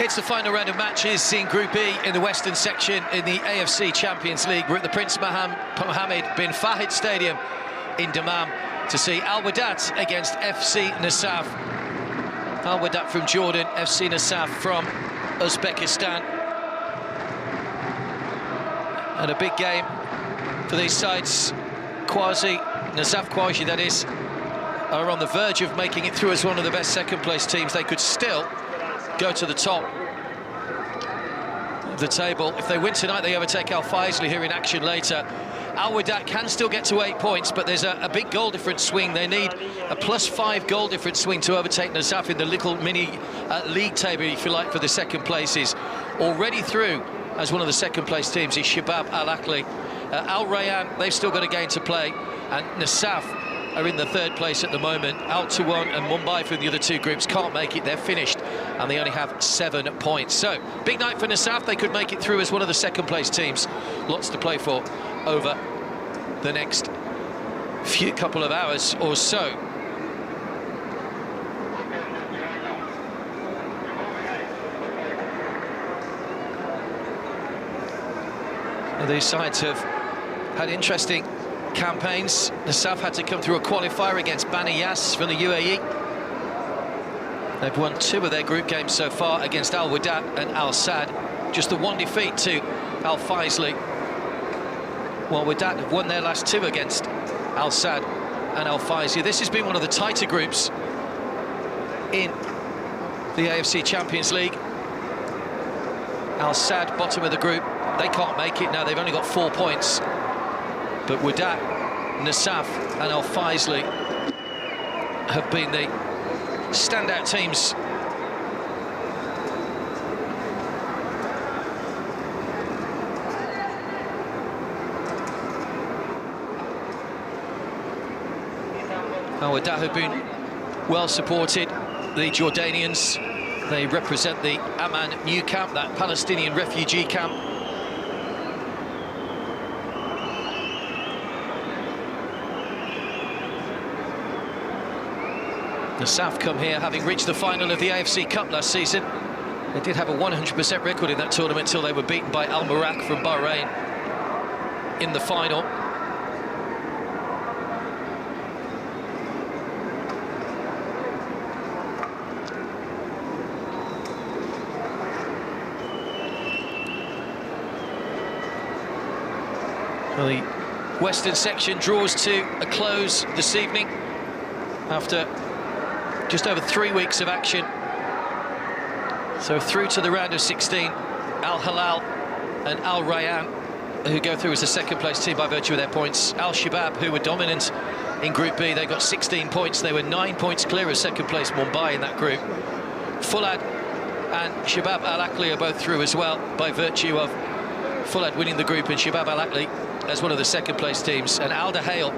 It's the final round of matches in Group E in the Western section in the AFC Champions League. We're at the Prince Mohammed bin Fahd Stadium in Dammam to see Wehdat against FC Nasaf. Wehdat from Jordan, FC Nasaf from Uzbekistan. And a big game for these sides. Nasaf Quasi, that is, are on the verge of making it through as one of the best second-place teams. They could still go to the top of the table. If they win tonight, they overtake Al Faisaly here in action later. Wehdat can still get to 8 points, but there's a big goal difference swing. They need a +5 goal difference swing to overtake Nasaf in the little mini league table, if you like, for the second places. Already through as one of the second-place teams is Shabab Al-Akhli. Al Rayyan, they've still got a game to play, and Nasaf are in the third place at the moment. Al Tawon and Mumbai from the other two groups can't make it. They're finished, and they only have 7 points. So, big night for Nasaf. They could make it through as one of the second-place teams. Lots to play for over the next couple of hours or so. Well, these sides have had interesting campaigns. Nasaf had to come through a qualifier against Bani Yas from the UAE. They've won 2 of their group games so far against Al Wehdat and Al Sadd. Just the 1 defeat to Al Faisaly. Well, Wehdat have won their last 2 against Al Sadd and Al Faisaly. This has been one of the tighter groups in the AFC Champions League. Al Sadd, bottom of the group, they can't make it now. They've only got 4 points. But Wehdat, Nasaf and Al Faisaly have been the standout teams. Wehdat have been well supported. The Jordanians, they represent the Amman New Camp, that Palestinian refugee camp. Nasaf come here having reached the final of the AFC Cup last season. They did have a 100% record in that tournament until they were beaten by Al Marak from Bahrain in the final. Well, the Western section draws to a close this evening after just over 3 weeks of action. So through to the round of 16, Al Hilal and Al Rayyan, who go through as the second-place team by virtue of their points. Al Shabab, who were dominant in Group B, they got 16 points. They were 9 points clear of second-place Mumbai in that group. Fulad and Shabab Al-Akhli are both through as well by virtue of Fulad winning the group and Shabab Al-Akhli as one of the second-place teams. And Al Dahail,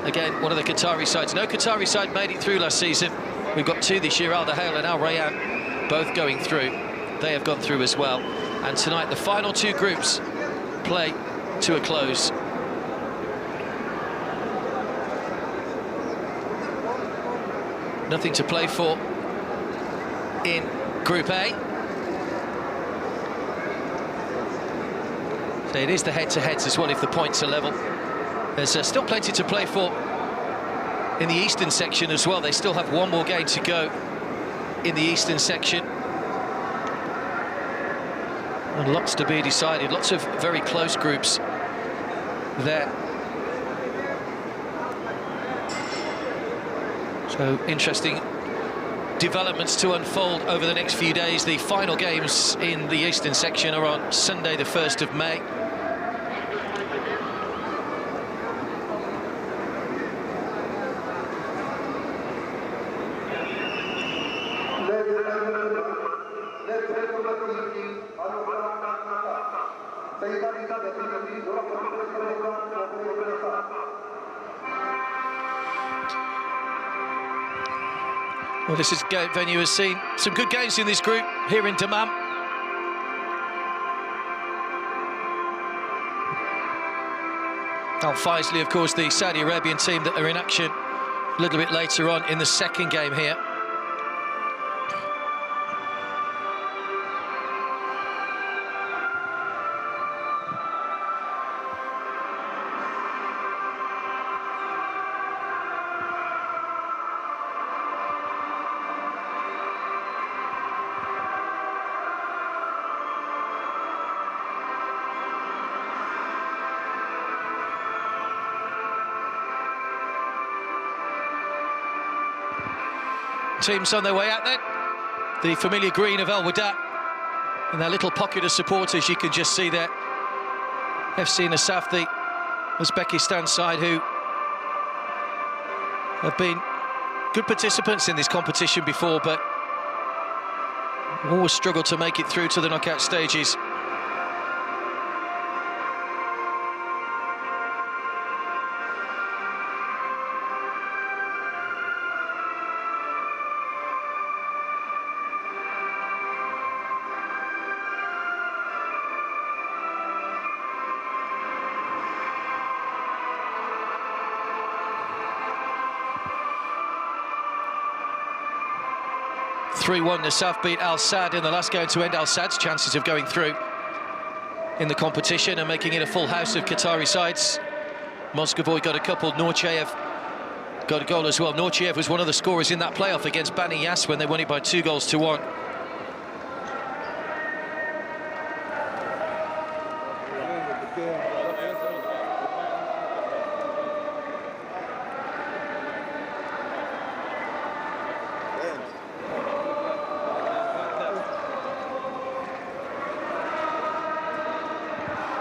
again, one of the Qatari sides. No Qatari side made it through last season. We've got 2 this year, Al Dahail and Al Rayyan, both going through. They have gone through as well. And tonight, the final 2 groups play to a close. Nothing to play for in Group A. So it is the head-to-heads as well if the points are level. There's still plenty to play for in the Eastern section as well. They still have 1 more game to go in the Eastern section. And lots to be decided, lots of very close groups there. So interesting developments to unfold over the next few days. The final games in the Eastern section are on Sunday, the 1st of May. Well, this venue has seen some good games in this group here in Dammam. Al Faisaly, of course, the Saudi Arabian team that are in action a little bit later on in the second game here. teams on their way out then. The familiar green of Wehdat and their little pocket of supporters, you can just see there. FC Nasaf, the Uzbekistan side, who have been good participants in this competition before, but always struggled to make it through to the knockout stages. Nasaf beat Al Sadd in the last game to end Al Sadd's chances of going through in the competition and making it a full house of Qatari sides. Moscovoy got a couple, Norchayev got a goal as well. Norchayev was one of the scorers in that playoff against Bani Yas when they won it by 2-1.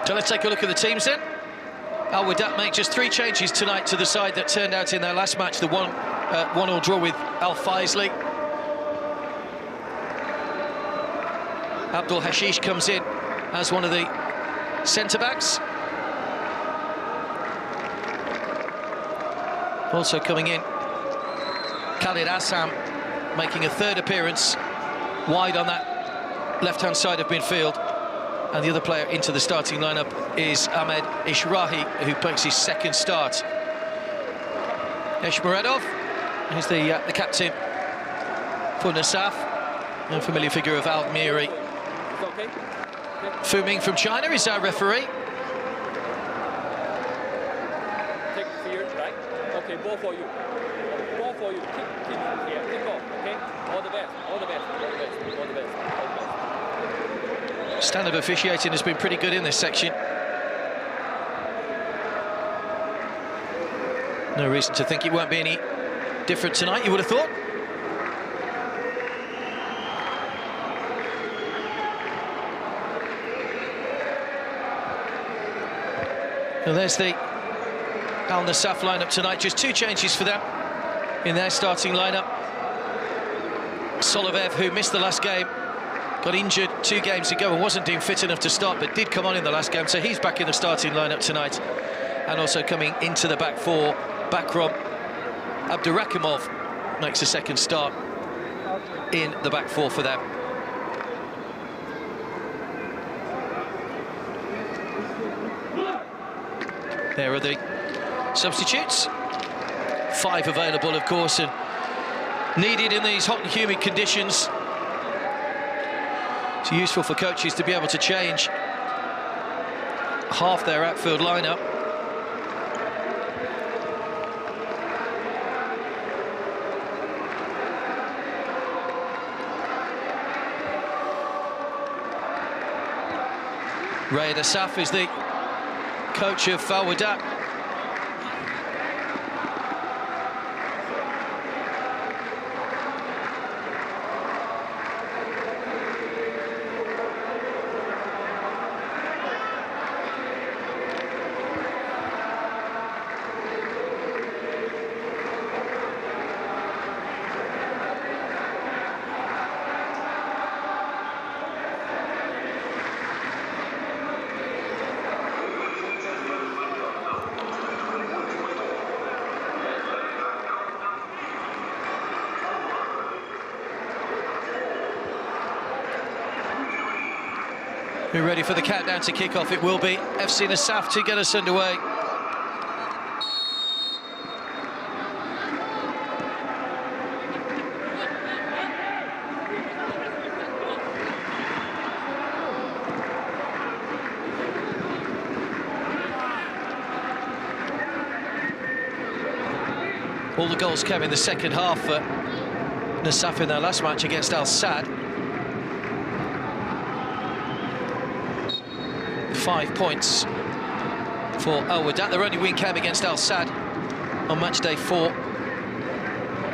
So let's take a look at the teams then. Al Wehdat make just 3 changes tonight to the side that turned out in their last match, the 1-1 draw with Al Faisli. Abdul Hashish comes in as one of the centre-backs. Also coming in, Khalid Assam making a 3rd appearance wide on that left-hand side of midfield. And the other player into the starting lineup is Ahmed Ishrahi, who makes his 2nd start. Eshmuradov is the captain for Nasaf, a familiar figure of Al Miri. Okay. Fu Ming from China is our referee. Take the field, right? Okay, ball for you. Ball for you. Keep here. Keep ball, okay? All the best. All the best. All the best. All the best. All the best. Standard officiating has been pretty good in this section. No reason to think it won't be any different tonight, you would have thought. Well, there's the Al Nasaf lineup tonight. Just 2 changes for them in their starting lineup. Solovev, who missed the last game, got injured 2 games ago and wasn't deemed fit enough to start, but did come on in the last game, so he's back in the starting lineup tonight. And also coming into the back 4, Bakrom Abdurakhimov makes a 2nd start in the back 4 for them. There are the substitutes. 5 available, of course, and needed in these hot and humid conditions. It's useful for coaches to be able to change half their outfield lineup. Nasaf is the coach of Wehdat. We're ready for the countdown to kick off. It will be FC Nasaf to get us underway. All the goals came in the second half for Nasaf in their last match against Al Sadd. 5 points for Al Wehdat. Their only win came against Al Sadd on match day 4.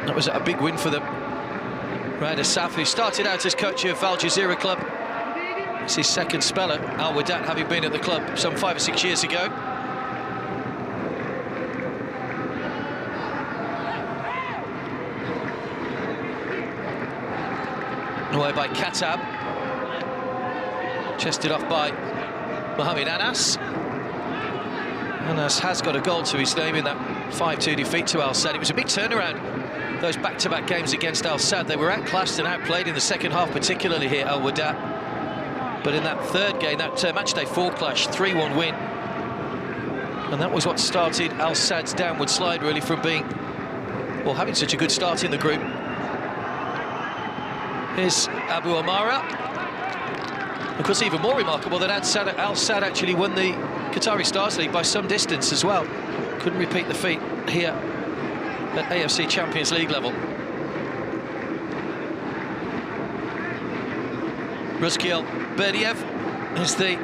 That was a big win for them Nasaf, who started out as coach of Al Jazeera club. It's his second spell at Wehdat, having been at the club some 5 or 6 years ago. Away by Katab. Chested off by Mohamed Anas. Anas has got a goal to his name in that 5-2 defeat to Al Sadd. It was a big turnaround, those back-to-back games against Al Sadd. They were outclassed and outplayed in the second half, particularly here at Al Wehdat. But in that third game, that matchday 4 clash, 3-1 win. And that was what started Al Sadd's downward slide, really, from being, well, having such a good start in the group. Here's Abu Amara. Of course, even more remarkable that Al Sadd actually won the Qatari Stars League by some distance as well. Couldn't repeat the feat here at AFC Champions League level. Ruzkiel Berdiev is the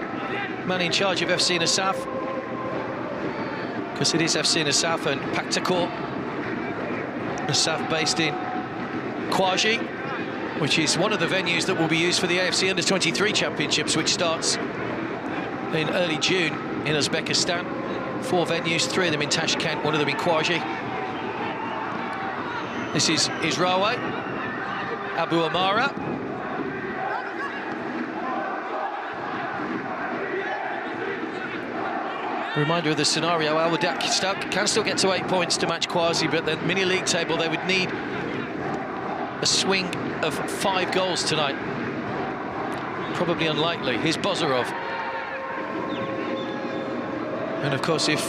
man in charge of FC Nasaf, because it is FC Nasaf and Paktakor. Nasaf based in Kwaji, which is one of the venues that will be used for the AFC Under-23 Championships, which starts in early June in Uzbekistan. 4 venues, 3 of them in Tashkent, 1 of them in Kwaji. This is Rawe, Abu Amara. Reminder of the scenario: Al Wehdat can still get to 8 points to match Kwazi, but the mini-league table, they would need a swing of 5 goals tonight. Probably unlikely. Here's Bozorov. And of course, if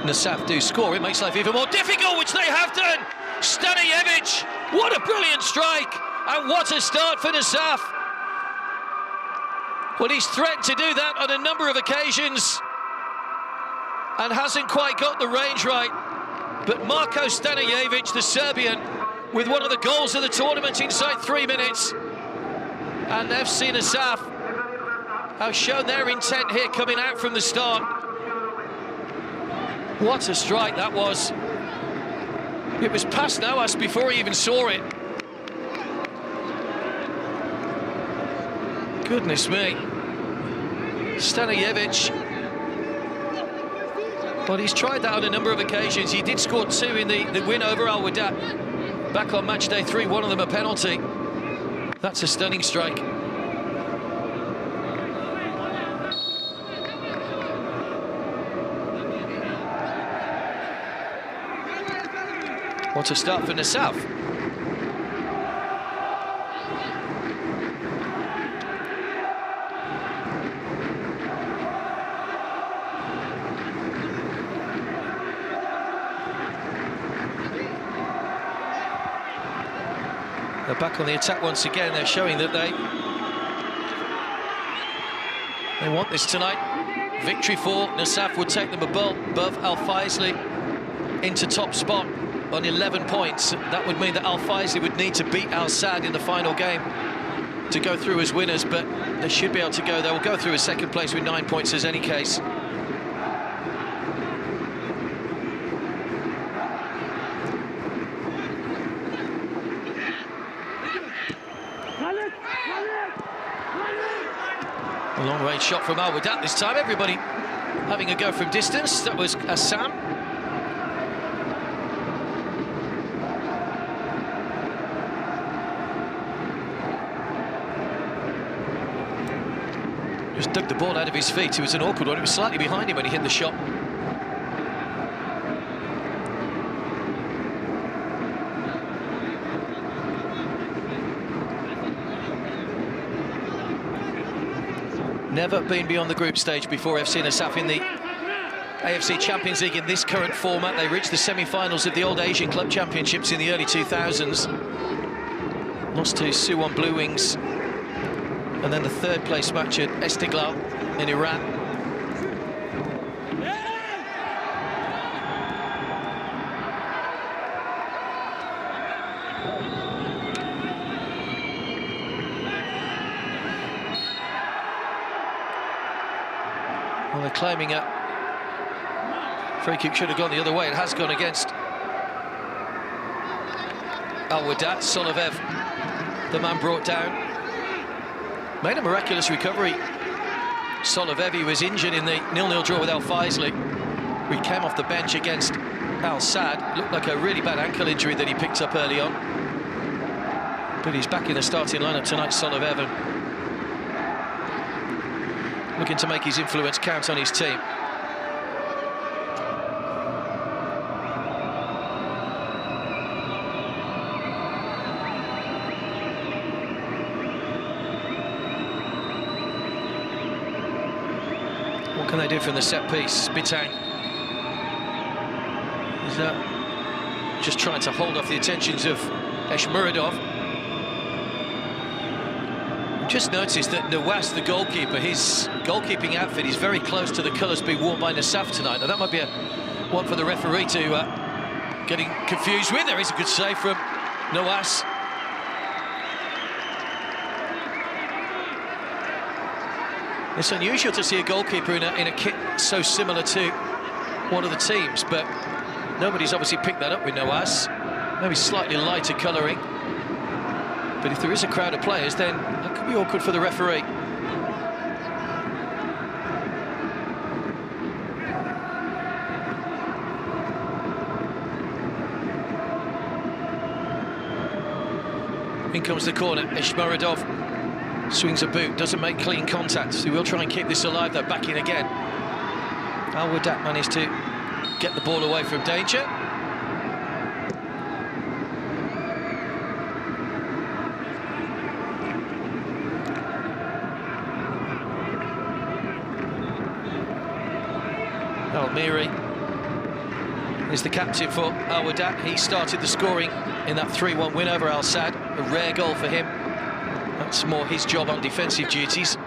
Nasaf do score, it makes life even more difficult, which they have done. Stanijevic, what a brilliant strike, and what a start for Nasaf. Well, he's threatened to do that on a number of occasions and hasn't quite got the range right. But Marko Stanijevic, the Serbian, with one of the goals of the tournament inside 3 minutes. And FC Nasaf have shown their intent here coming out from the start. What a strike that was. It was past Nawas before he even saw it. Goodness me. Stanijevic. Well, he's tried that on a number of occasions. He did score 2 in the win over Al Wehdat back on match day 3, one of them a penalty. That's a stunning strike. What a start for Nasaf. They're back on the attack once again. They're showing that they want this tonight. Victory for Nasaf would take them above Al Faisli into top spot on 11 points. That would mean that Al Faisli would need to beat Al Sadd in the final game to go through as winners, but they should be able to go. They will go through as second place with 9 points as any case. A long-range shot from Al Wehdat this time. Everybody having a go from distance. That was Assam. Just dug the ball out of his feet. It was an awkward one. It was slightly behind him when he hit the shot. Never been beyond the group stage before FC Nasaf in the AFC Champions League in this current format. They reached the semi-finals of the old Asian Club Championships in the early 2000s. Lost to Suwon Blue Wings. And then the third place match at Istiklal in Iran. Well, they're claiming a free kick should have gone the other way. It has gone against Wehdat. Solovev, the man brought down, made a miraculous recovery. Solovev, he was injured in the 0-0 draw with Al Faisley. He came off the bench against Al Sadd. Looked like a really bad ankle injury that he picked up early on. But he's back in the starting lineup tonight, Solovev, and looking to make his influence count on his team. What can they do from the set piece? Bitang is just trying to hold off the attentions of Eshmuradov. Just noticed that Nawas, the goalkeeper, his goalkeeping outfit is very close to the colours being worn by Nasaf tonight. Now that might be one for the referee to getting confused with. There is a good save from Nawas. It's unusual to see a goalkeeper in a kit so similar to one of the teams, but nobody's obviously picked that up with Nawas. Maybe slightly lighter colouring. But if there is a crowd of players, then that could be awkward for the referee. In comes the corner. Eshmuradov swings a boot, doesn't make clean contact. So he will try and keep this alive, though. Back in again. Wehdat managed to get the ball away from danger. Almiri is the captain for Wehdat. He started the scoring in that 3-1 win over Al Sadd. A rare goal for him. That's more his job on defensive duties.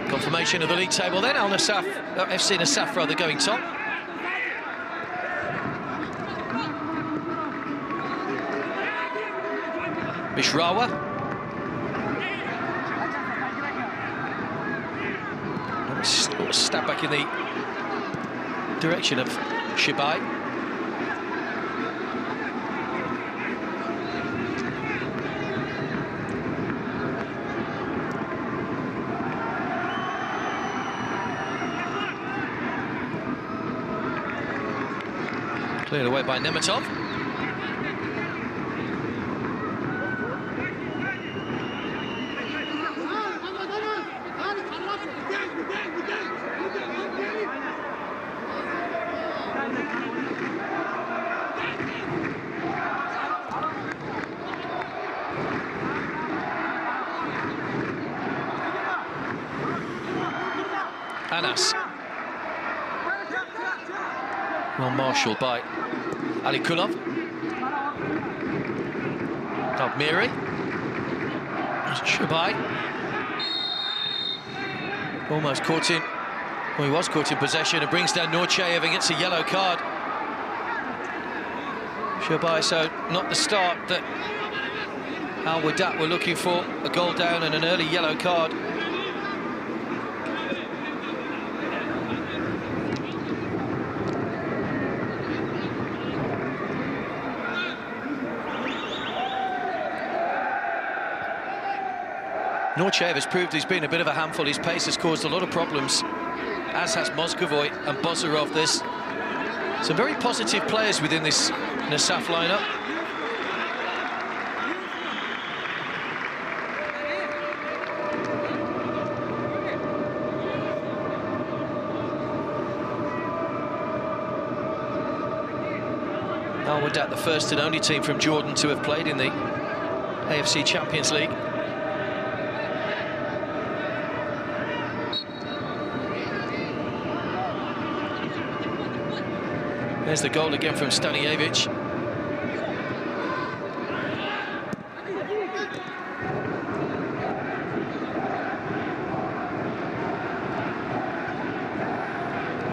Confirmation of the league table then. Nasaf, FC Nasaf rather, going top. Bishrawa. Stab back in the direction of Shibai. Cleared away by Nemetov. Anas. Well marshalled by Ali Kulov. Almiri. Shibai. Almost caught in. Well, he was caught in possession and brings down Norchayev and gets a yellow card. Shibai, so not the start that Wehdat were looking for. A goal down and an early yellow card. Norchayev has proved he's been a bit of a handful. His pace has caused a lot of problems, as has Moscovoy and Bozarov. There's some very positive players within this Nasaf lineup. Wehdat, the first and only team from Jordan to have played in the AFC Champions League. There's the goal again from Stanijevic.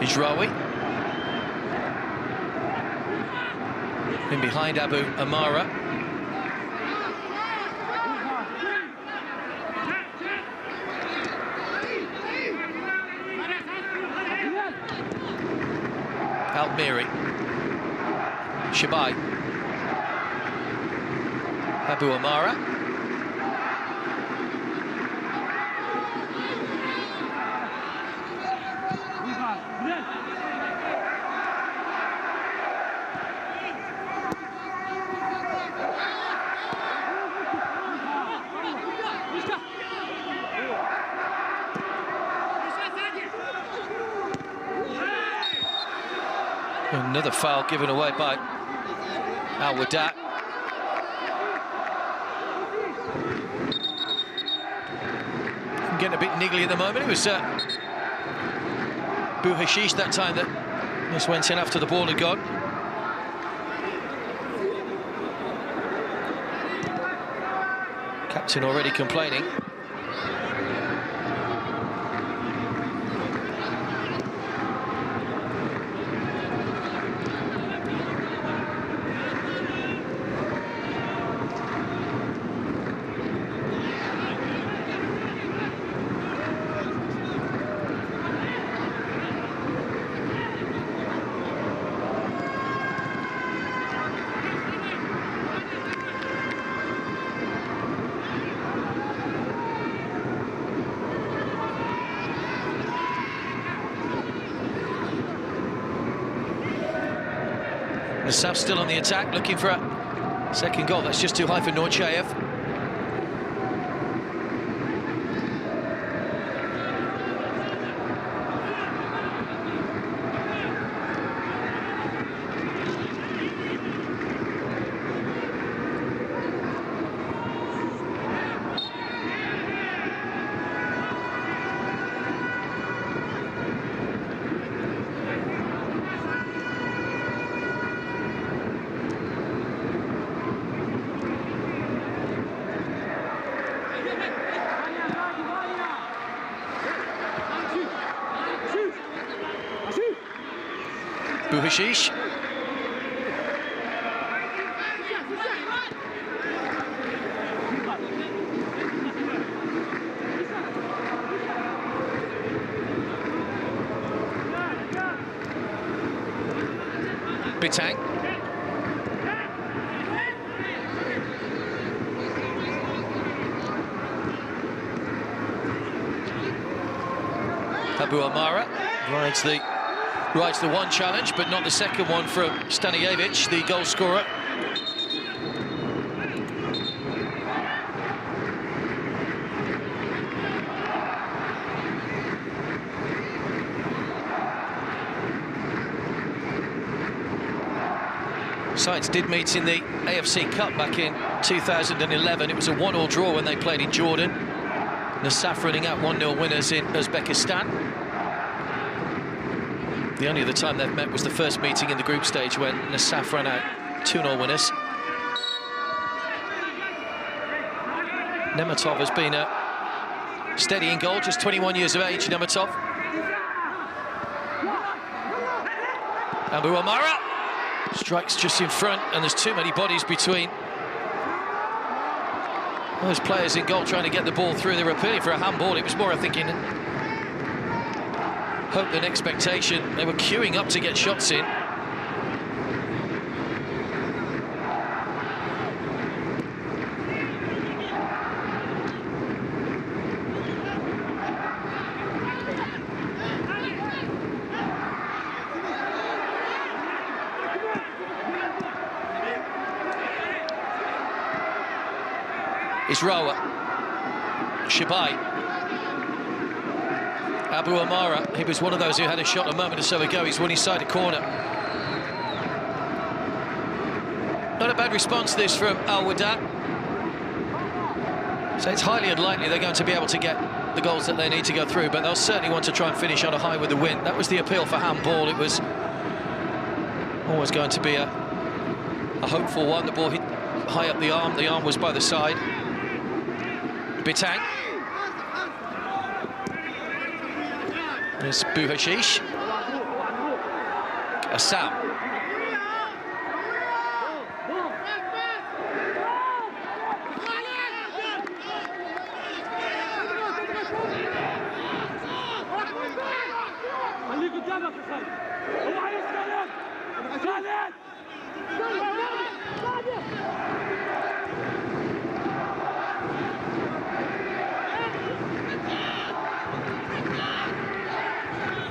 Hijrawi. In behind Abu Amara. Almiri. Shabai. Abu Amara. Another foul given away by Wehdat. I'm getting a bit niggly at the moment. It was Bouhashish that time that just went in after the ball had gone. Captain already complaining. Nasaf still on the attack, looking for a second goal. That's just too high for Norchayev. Bouhashish. Bitang. Abu Amara rides the one challenge, but not the second one from Stanijevic, the goal scorer. Sides did meet in the AFC Cup back in 2011. It was a 1-1 draw when they played in Jordan. Nasaf running out 1-0 winners in Uzbekistan. The only other time they've met was the first meeting in the group stage when Nasaf ran out 2-0 winners. Nematov has been a steady in goal, just 21 years of age, Nematov. Abu Amara strikes just in front, and there's too many bodies between those players in goal trying to get the ball through. They were appealing for a handball. It was more, I think, in hope than expectation. They were queuing up to get shots in. Israwa, Shabai, Abu Amara. He was one of those who had a shot a moment or so ago. He's won his side a corner. Not a bad response this from Wehdat. So it's highly unlikely they're going to be able to get the goals that they need to go through, but they'll certainly want to try and finish on a high with the win. That was the appeal for handball. It was always going to be a hopeful one. The ball hit high up the arm was by the side. Bitang. There's Bouhashish. Assam.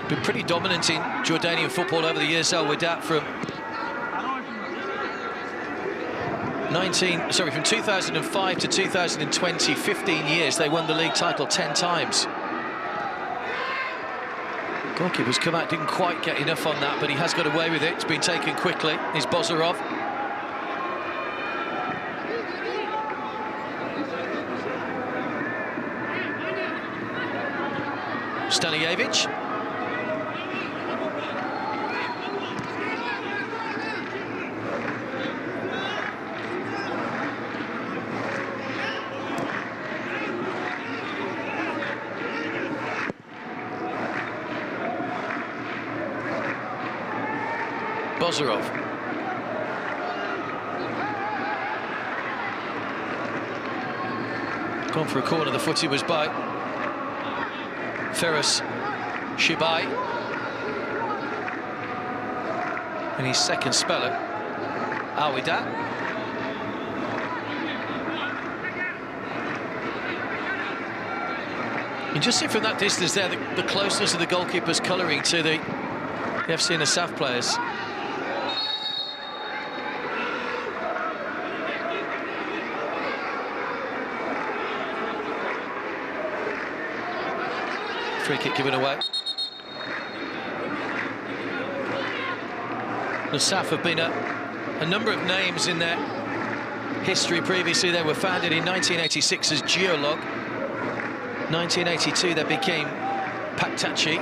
Been pretty dominant in Jordanian football over the years. Wehdat from 2005 to 2020, 15 years. They won the league title 10 times. Goalkeeper's come out, didn't quite get enough on that, but he has got away with it. It's been taken quickly. Is Bozorov. Stanijevic. Bozorov. Gone for a corner. The footy was by Feroz Shibai. And his second spell at Wehdat. You just see from that distance there the closeness of the goalkeeper's colouring to the AFC Nasaf players. Free kick given away. Nasaf have been a number of names in their history previously. They were founded in 1986 as JOR. 1982 they became Paktachi.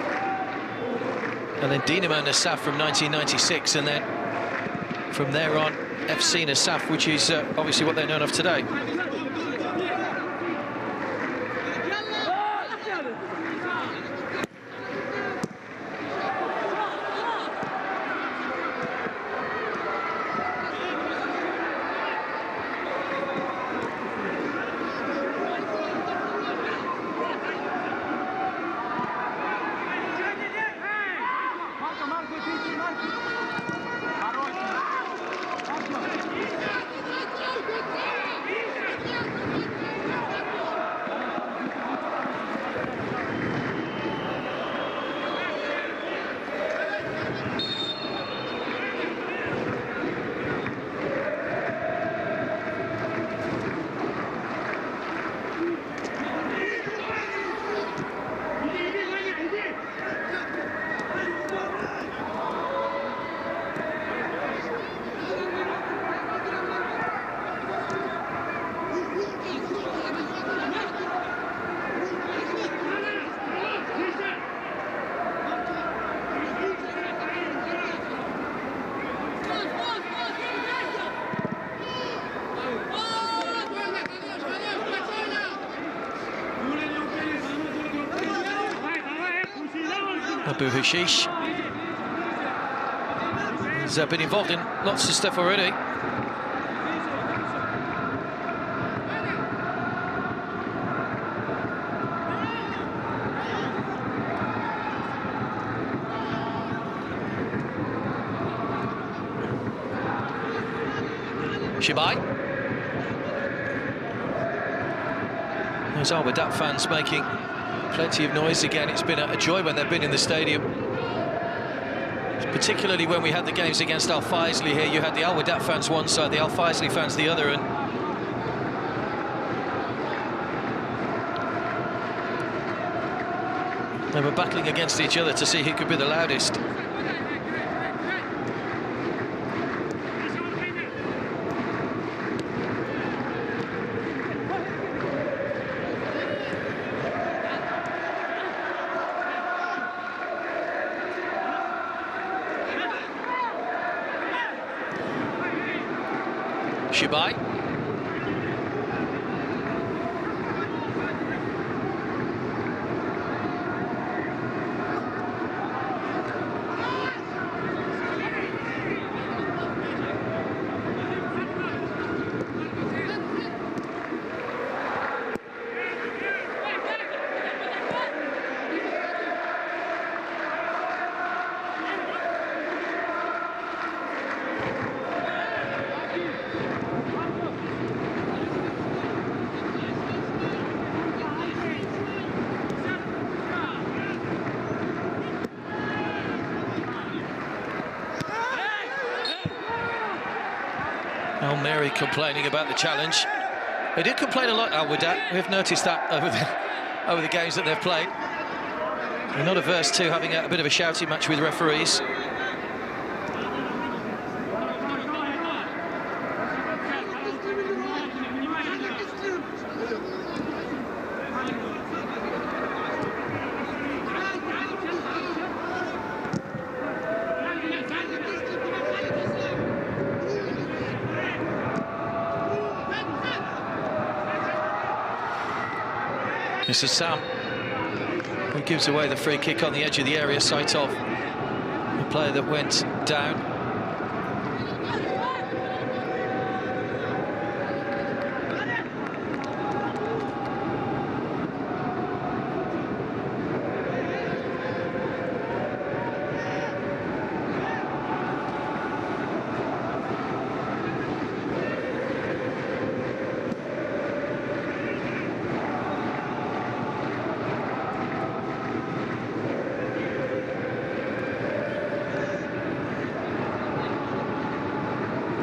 And then Dinamo Nasaf from 1996. And then from there on, FC Nasaf, which is obviously what they're known of today. Abu Hashish has been involved in lots of stuff already. Shibai. Those are Wehdat fans making plenty of noise again. It's been a joy when they've been in the stadium. Particularly when we had the games against Al Faisley here. You had the Al Wehdat fans one side, the Al Faisley fans the other, and they were battling against each other to see who could be the loudest. Shibai. Mary complaining about the challenge. They do complain a lot, Wehdat. We've noticed that over the games that they've played. They're not averse to having a bit of a shouting match with referees. This is Sam, who gives away the free kick on the edge of the area, sight of the player that went down.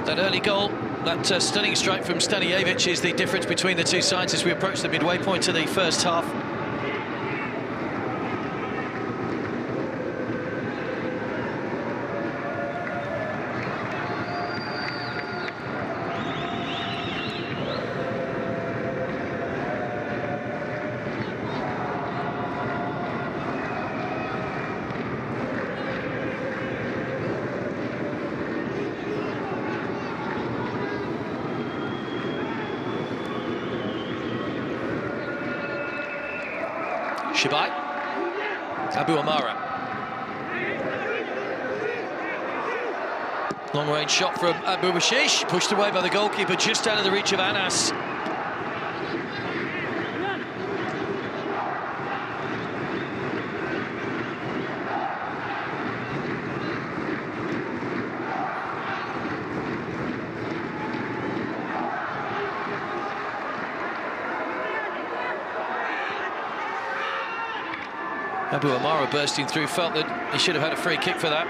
That early goal, that stunning strike from Stanijevic is the difference between the two sides as we approach the midway point of the first half. Shabai, Abu Amara. Long-range shot from Abu Bashish, pushed away by the goalkeeper, just out of the reach of Anas. Abu Amara bursting through, felt that he should have had a free kick for that.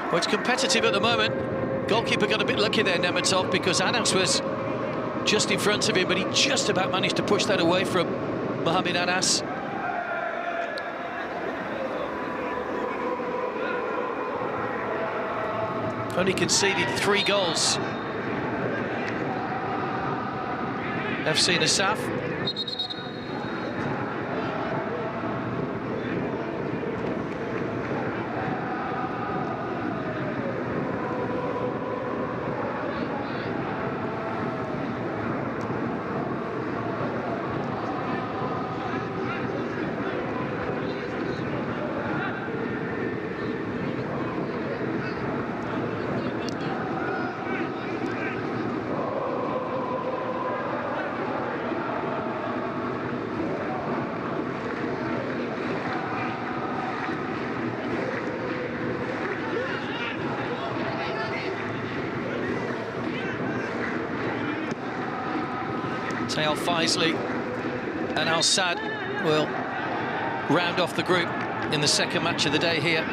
Well, it's competitive at the moment. Goalkeeper got a bit lucky there, Nemetov, because Anas was just in front of him, but he just about managed to push that away from Mohamed Anas. Only conceded 3 goals. FC Nasaf. Al Faisley and Al Saad will round off the group in the second match of the day here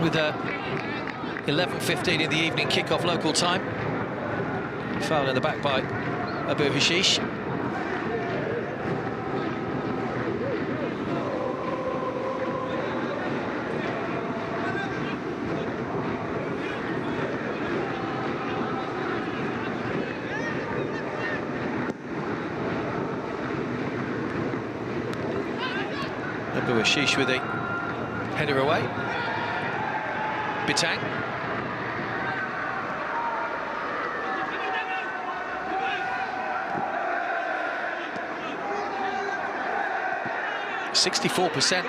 with a 11:15 in the evening kick-off local time. Foul in the back by Abu Hashish. Abu Hashish with a header away. Bitang. .64%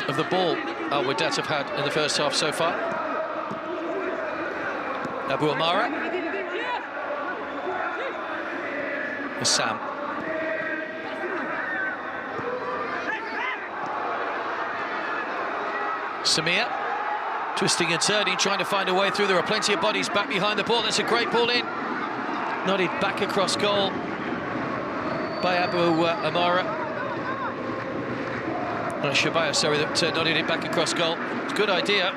of the ball Wehdat have had in the first half so far. Abu Amara. Sam. Samir, twisting and turning, trying to find a way through. There are plenty of bodies back behind the ball. That's a great ball in. Nodded back across goal by Abu Amara. No, Shabaya, sorry, that nodded it back across goal. It's a good idea.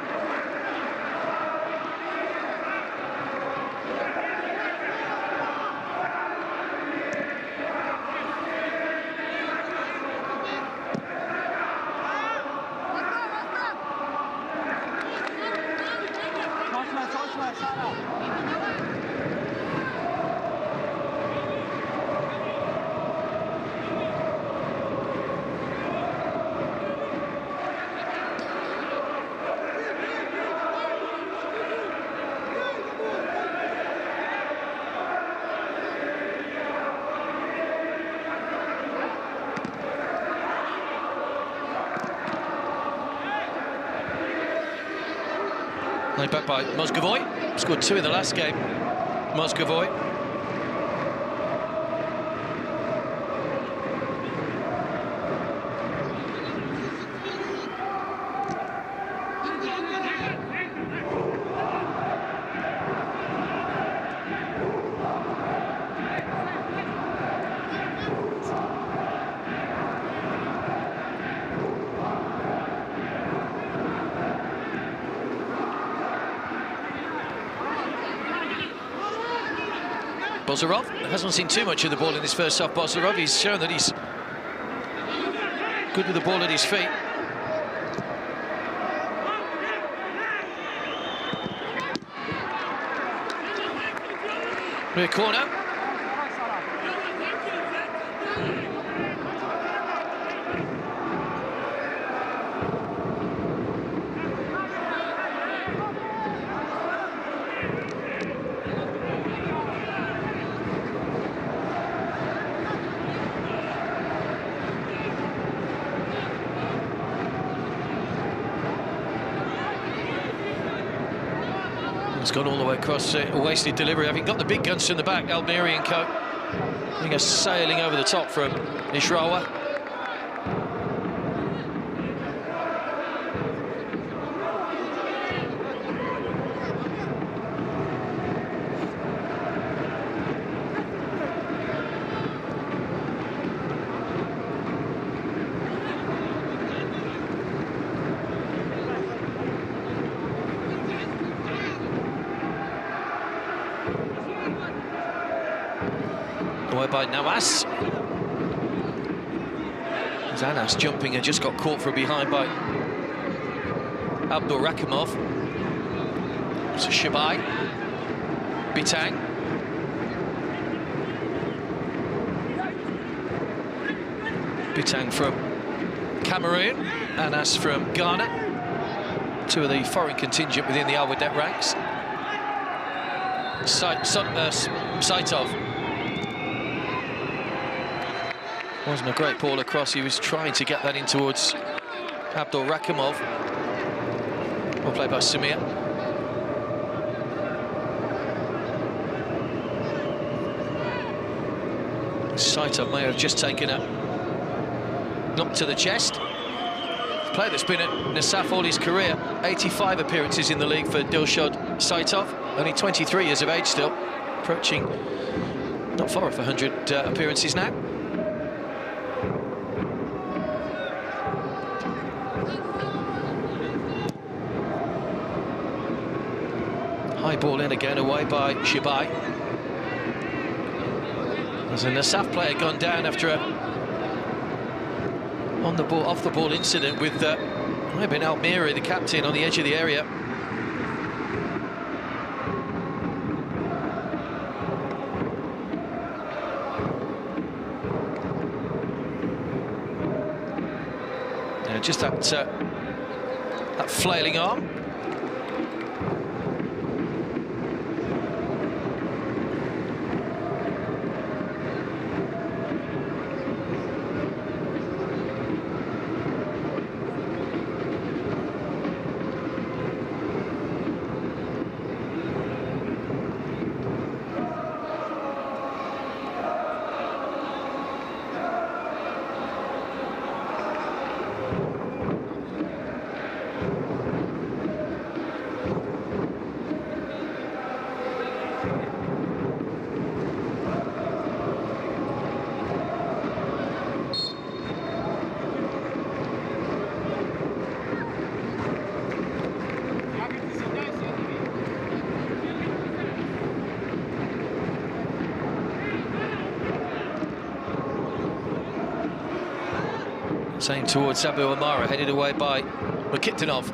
Laid back by Mozgovoy. Scored 2 in the last game. Mozgovoy. Bozarov hasn't seen too much of the ball in this first half. Bozarov, he's shown that he's good with the ball at his feet. Rear corner. It's gone all the way across, a wasted delivery. Having got the big guns from the back, Almiri and co. I think are sailing over the top from Ishrawa. Away by Nawas. Zanas jumping and just got caught from behind by Abdul Rakimov. So Shabai. Bitang. Bitang from Cameroon. Anas from Ghana. 2 of the foreign contingent within the Al Wehdat ranks. Saitov. Wasn't a great ball across. He was trying to get that in towards Abdul Rakimov. Well played by Samir. Saitov may have just taken a knock to the chest. The player that's been at Nasaf all his career. 85 appearances in the league for Dilshad Saitov. Only 23 years of age still. Approaching not far off 100 appearances now. High ball in again, away by Shibai. There's a Nasaf player gone down after a off the ball incident with might have been Almiri, the captain, on the edge of the area. Yeah, just that flailing arm. Same towards Abu Amara, headed away by Mkhitaryanov.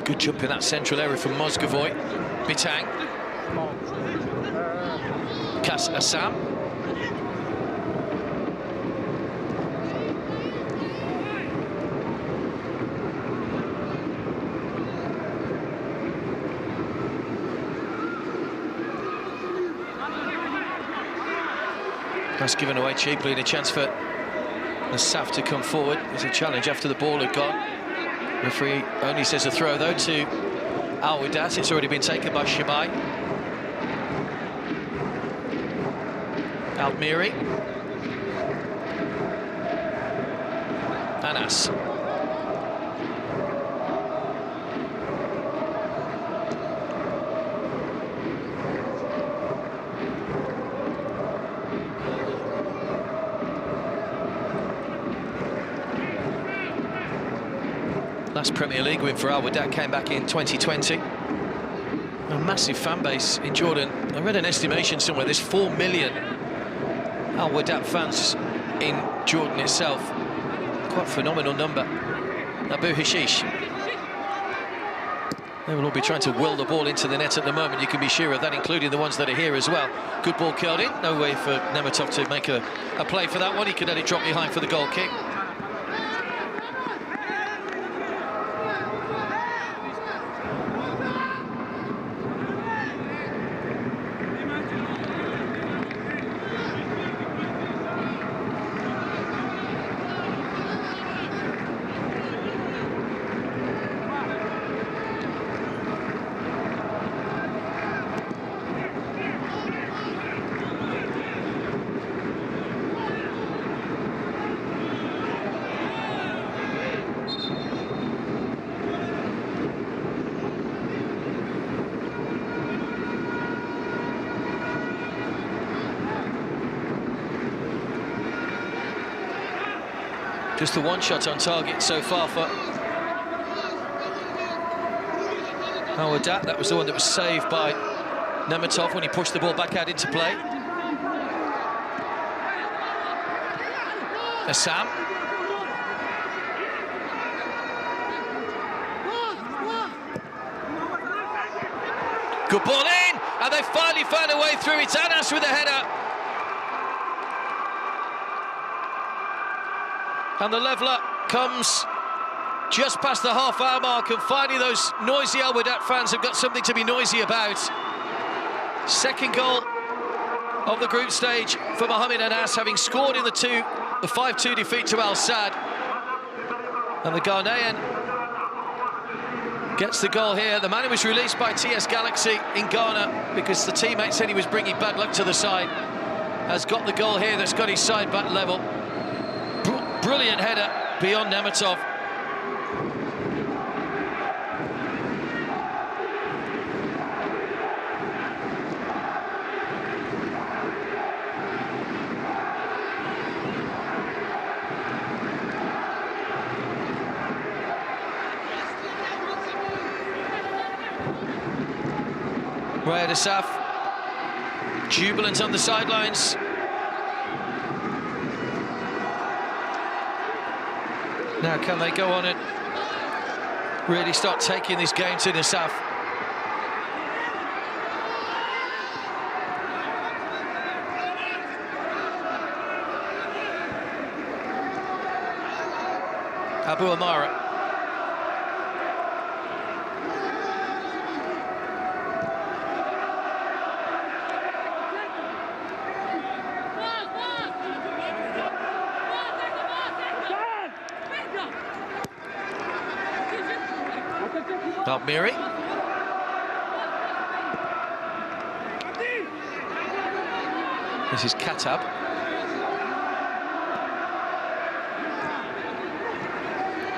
Good jump in that central area from Mozgovoy. Bitang. Kas Assam. That's given away cheaply, and a chance for Nasaf to come forward. There's a challenge after the ball had gone. Referee only says a throw, though, to Wehdat. It's already been taken by Shimai. Almiri. Anas. Last Premier League win for Wehdat came back in 2020. A massive fan base in Jordan. I read an estimation somewhere, there's 4 million Wehdat fans in Jordan itself. Quite a phenomenal number. Abu Hashish. They will all be trying to will the ball into the net at the moment, you can be sure of that, including the ones that are here as well. Good ball curled in, no way for Nemetov to make a play for that one. He could let it drop behind for the goal kick. Just the one shot on target so far for Wehdat. That was the one that was saved by Nemetov when he pushed the ball back out into play. Assam. Good ball in, and they finally found a way through. It's Anas with a header. And the leveller comes just past the half-hour mark, and finally those noisy Wehdat fans have got something to be noisy about. Second goal of the group stage for Mohamed Anas, having scored in the 5-2 defeat to Al Sadd. And the Ghanaian gets the goal here. The man who was released by TS Galaxy in Ghana because the teammate said he was bringing bad luck to the side has got the goal here that's got his side back level. Brilliant header beyond Nemetov. Nasaf, jubilant on the sidelines. Now can they go on and really start taking this game to Nasaf? Abu Amara. Almiri. This is Katab.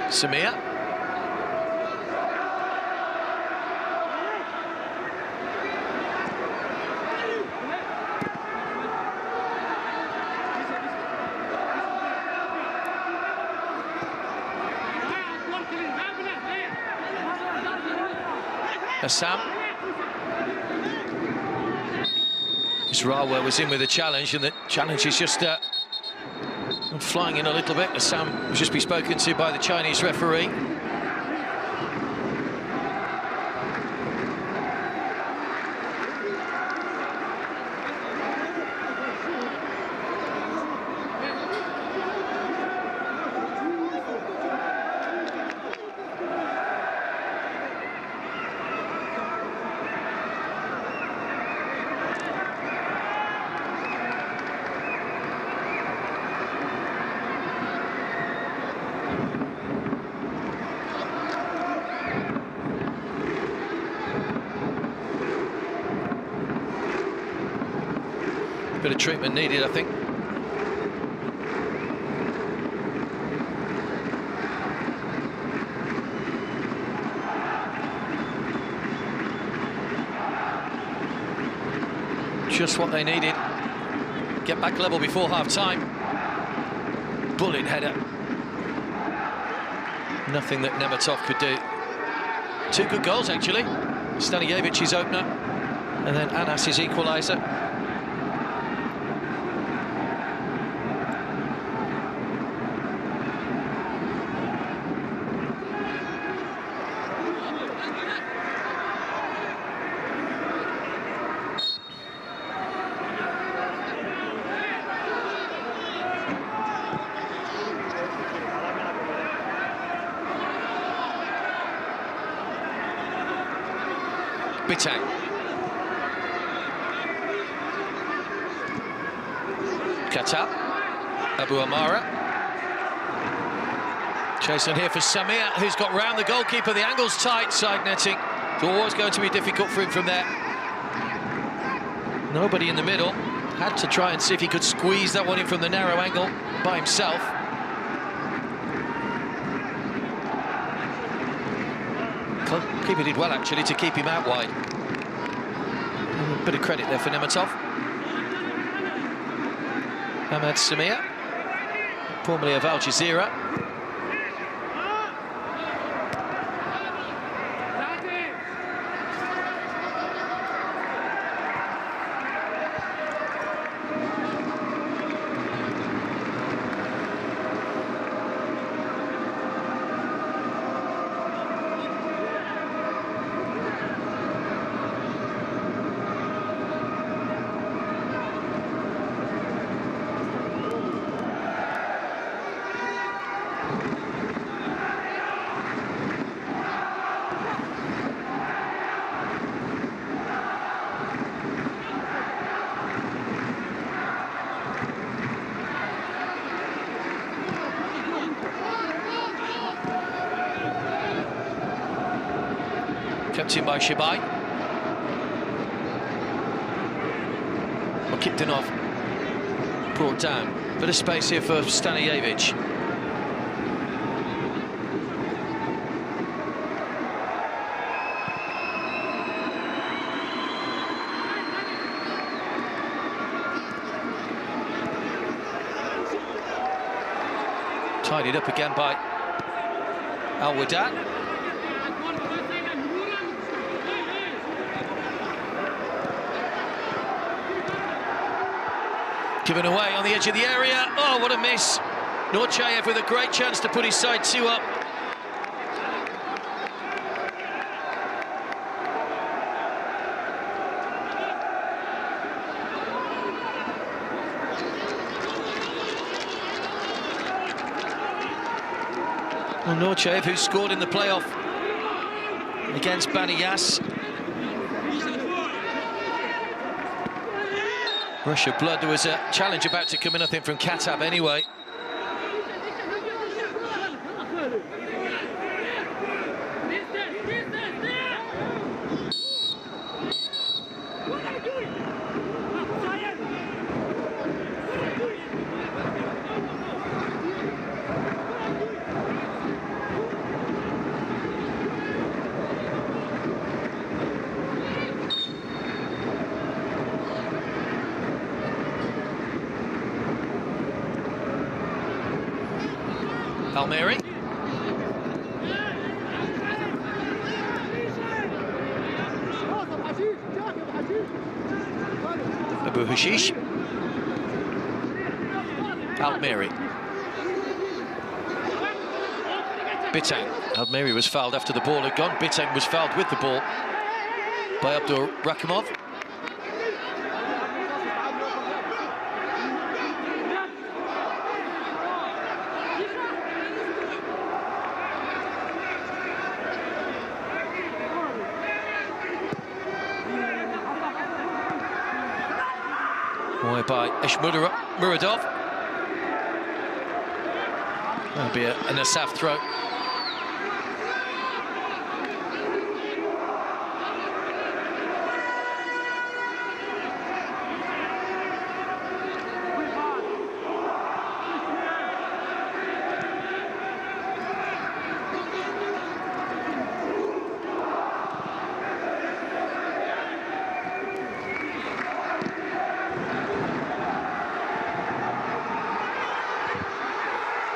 Samir. Assam. Rawa was in with a challenge, and the challenge is just And flying in a little bit, as Sam was just be spoken to by the Chinese referee. Bit of treatment needed, I think. Just what they needed. Get back level before half-time. Bullet header. Nothing that Nemetov could do. Two good goals, actually. Stanijevic's opener, and then Anas's equaliser. Bitang. Kata. Abu Amara. Chasing here for Samir, who's got round the goalkeeper. The angle's tight, side netting. It's always going to be difficult for him from there. Nobody in the middle. Had to try and see if he could squeeze that one in from the narrow angle by himself. Keeper did well, actually, to keep him out wide. A bit of credit there for Nemetov. Ahmad Samir, formerly of Al Jazeera. Kept in by Shibai. Kiptonov brought down. Bit of space here for Stanijevic. Tidied up again by Wehdat. Given away on the edge of the area. Oh, what a miss. Norchayev with a great chance to put his side two up. Well, Norchayev, who scored in the playoff against Bani Yas. Rush of blood. There was a challenge about to come in, I think, from Katab anyway. Almeri. Abu Hashish. Almiri. Bitang. Almiri was fouled after the ball had gone. Bitang was fouled with the ball by Abdul Rakimov. By Muradov. That'll be a Nasaf throw.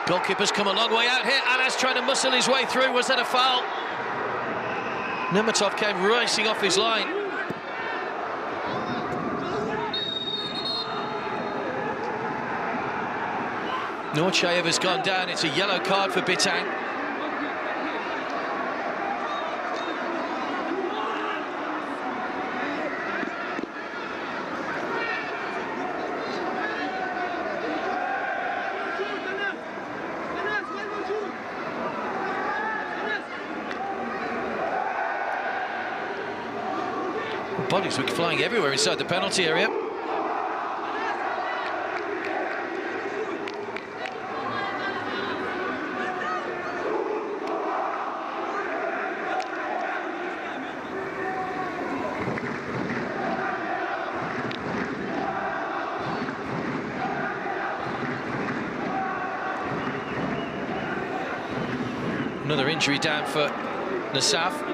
Goalkeeper's come a long way out here. Anas trying to muscle his way through. Was that a foul? Nematov came racing off his line. Norchayev has gone down. It's a yellow card for Bitang. Bodies were flying everywhere inside the penalty area. Another injury down for Nasaf.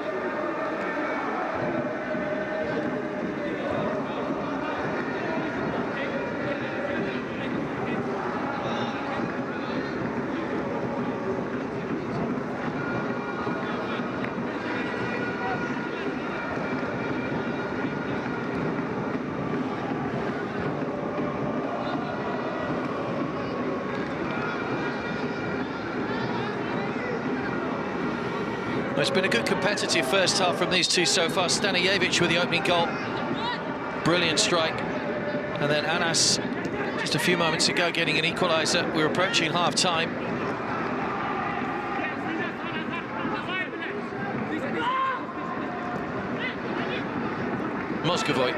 It's been a good competitive first half from these two so far. Stanijevic with the opening goal. Brilliant strike. And then Anas, just a few moments ago, getting an equaliser. We're approaching half-time. Moscovoy.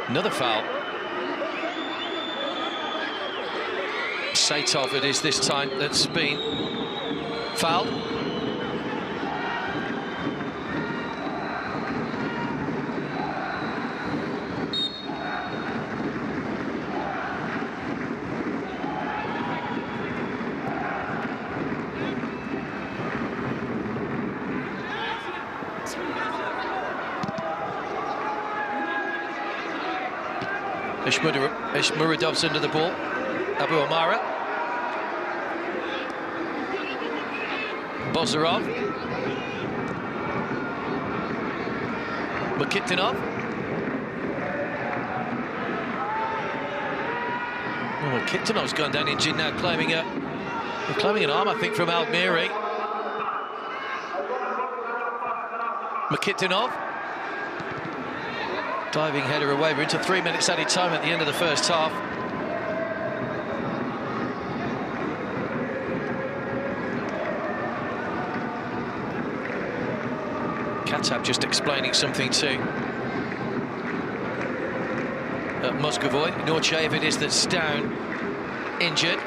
Another foul. Saitov it is this time that's been fouled. Ishmuradov's under the ball. Abu Amara. Bozarov. Makitinov. Oh, Makitinov's gone down injured now, claiming an arm, I think, from Almiri. Makitinov. Diving header away. We're into 3 minutes added time at the end of the first half. Katab just explaining something to Moscovoy. Norchayev it is that's down, injured.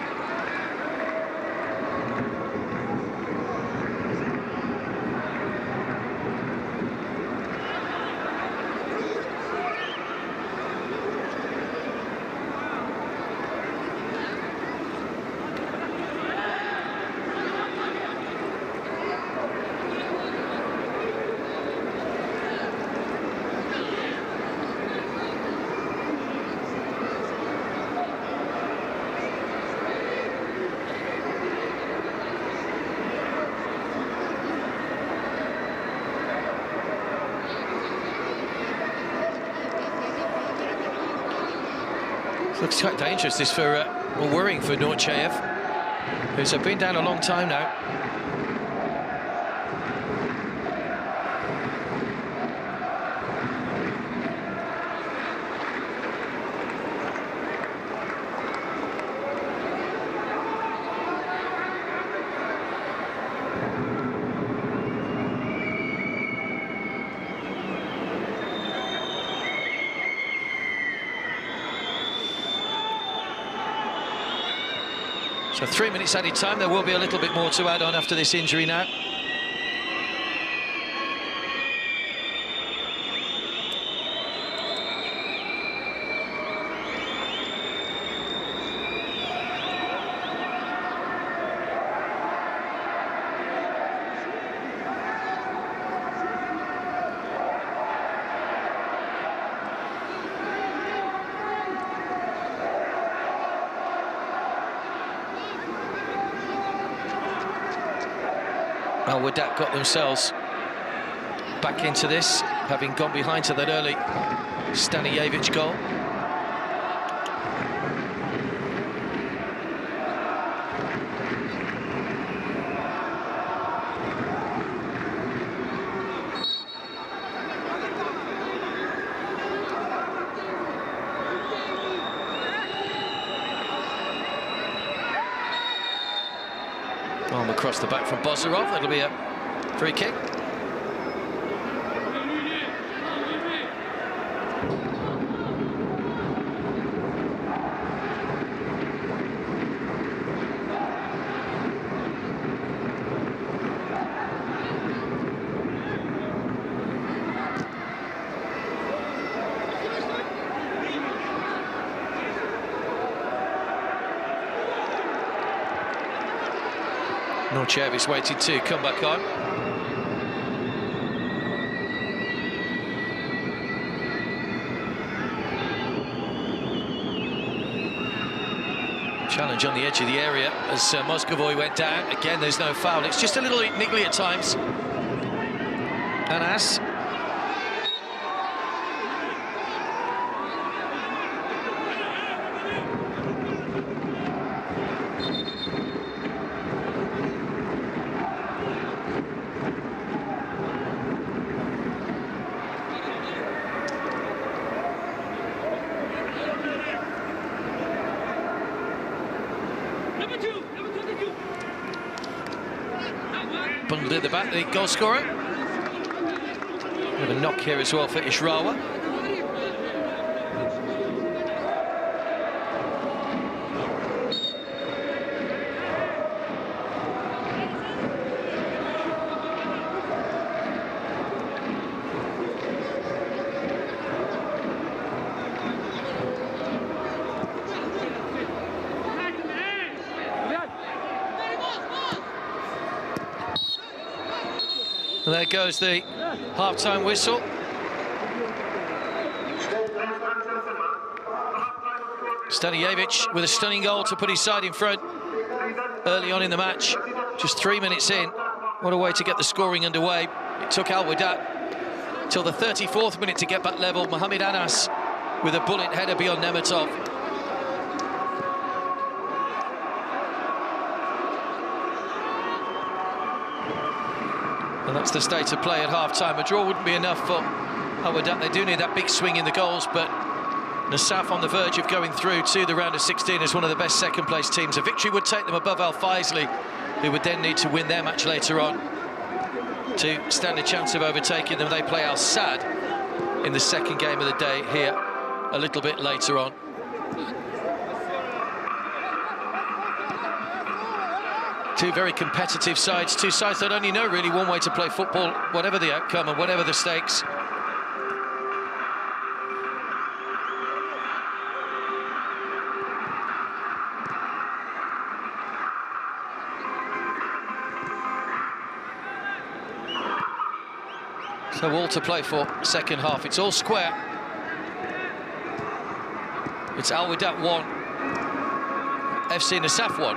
Looks quite dangerous, this, for or worrying for Norchaev, who's been down a long time now. So 3 minutes added time. There will be a little bit more to add on after this injury now. Well, Wehdat got themselves back into this, having gone behind to that early Stanijevic goal. Arm across the back from Bozarov. That'll be a free kick. Norchaev is waiting to come back on. Challenge on the edge of the area as Moscovoy went down. Again, there's no foul. It's just a little niggly at times. Anas. Bundled in the back, the goal scorer. With a knock here as well for Ishrawa. And there goes the half-time whistle. Stanijevic with a stunning goal to put his side in front early on in the match. Just 3 minutes in. What a way to get the scoring underway. It took Al Wehdat till the 34th minute to get back level. Mohamed Anas with a bullet header beyond Nemetov. And that's the state of play at half-time. A draw wouldn't be enough for Al Wehdat. They do need that big swing in the goals, but Nasaf on the verge of going through to the round of 16 as one of the best second-place teams. A victory would take them above Al Faisaly, who would then need to win their match later on to stand a chance of overtaking them. They play Al Sadd in the second game of the day here a little bit later on. Two very competitive sides, two sides that only know really one way to play football, whatever the outcome and whatever the stakes. So all to play for second half. It's all square. It's Al Wehdat 1, FC Nasaf 1.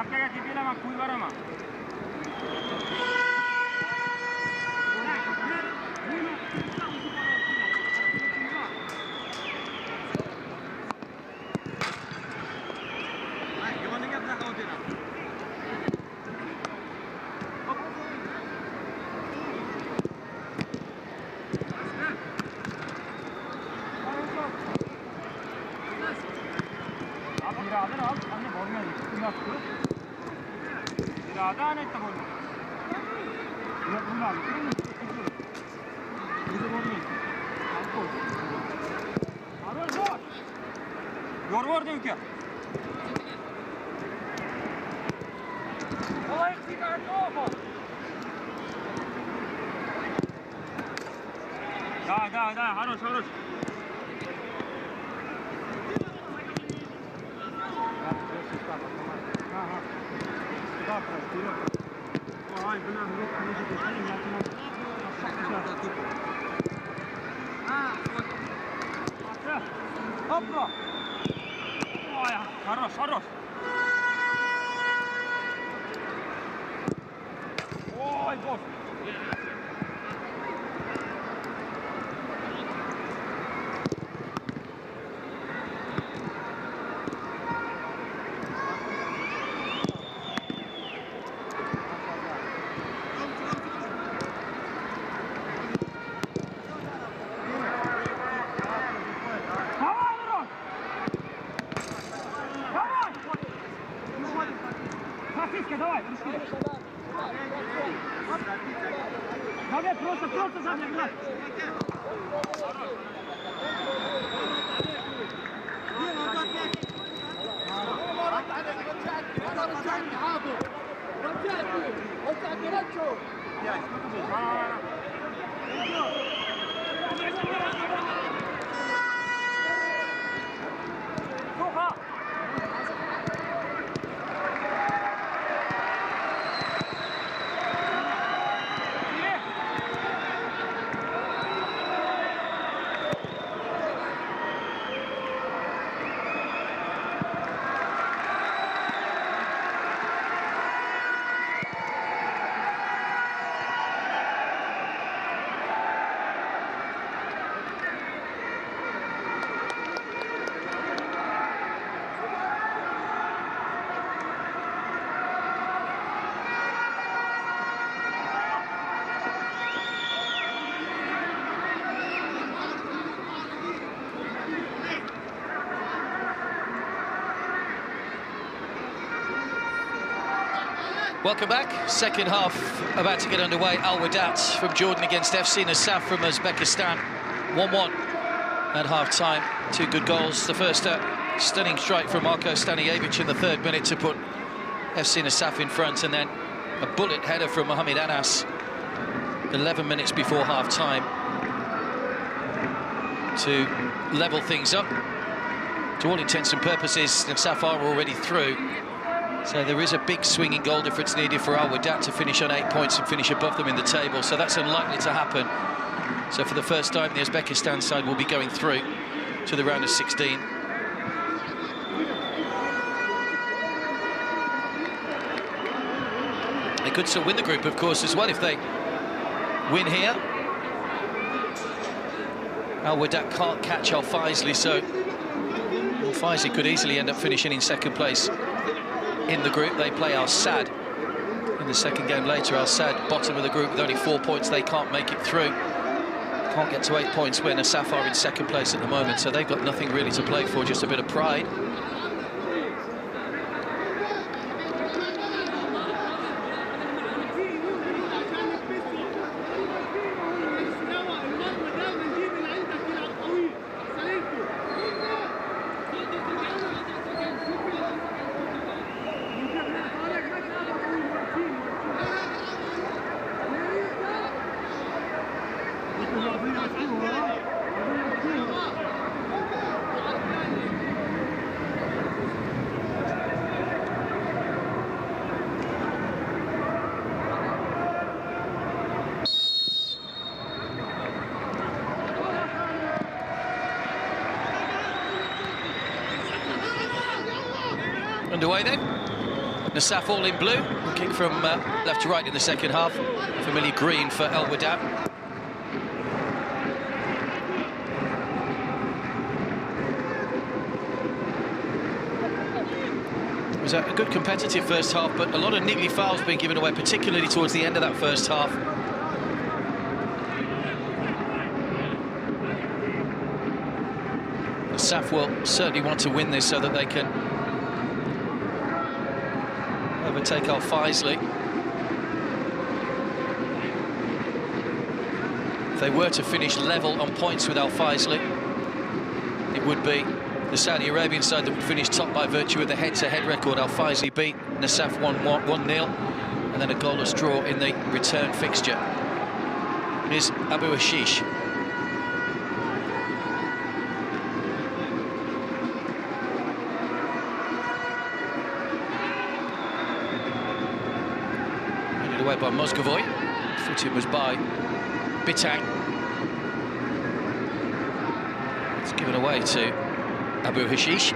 Arkaga bilaman, qo'yib beraman. Birader al, anne bormayın. Yaptı. Birader anne de bormayın. Yok bunlar. Bizi bormayın. Aror zor. Yor diyor ki. Olay çıkar ne oldu? Da, haroş. Hoppa! Ой, хорош. Ой, бог. Давай, ручки. Давай, просто задний играть. Welcome back. Second half about to get underway. Wehdat from Jordan against FC Nasaf from Uzbekistan. 1-1 at half-time. Two good goals. The first stunning strike from Marko Stanijevic in the 3rd minute to put FC Nasaf in front, and then a bullet header from Mohamed Anas 11 minutes before half-time to level things up. To all intents and purposes, Nasaf are already through. So there is a big swinging goal difference needed for Wehdat to finish on 8 points and finish above them in the table. So that's unlikely to happen. So for the first time, the Uzbekistan side will be going through to the round of 16. They could still win the group, of course, as well, if they win here. Wehdat can't catch Al-Faisley, so Al-Faisley could easily end up finishing in 2nd place in the group. They play Al-Sad in the 2nd game later. Al-Sad, bottom of the group with only 4 points. They can't make it through. Can't get to 8 points where Nasaf are in 2nd place at the moment, so they've got nothing really to play for, just a bit of pride. Underway then. Nasaf all in blue, kick from left to right in the second half. Familiar green for Wehdat. It was a good competitive first half, but a lot of niggly fouls being given away, particularly towards the end of that first half. Nasaf will certainly want to win this so that they can overtake Al Faisley. If they were to finish level on points with Al Faisley, it would be the Saudi Arabian side that would finish top by virtue of the head-to-head record. Al Faisley beat Nasaf 1-0, and then a goalless draw in the return fixture. Here's Abu Hashish. Away by Mozgovoy. Footing was by Bitang. It's given away to Abu Hashish.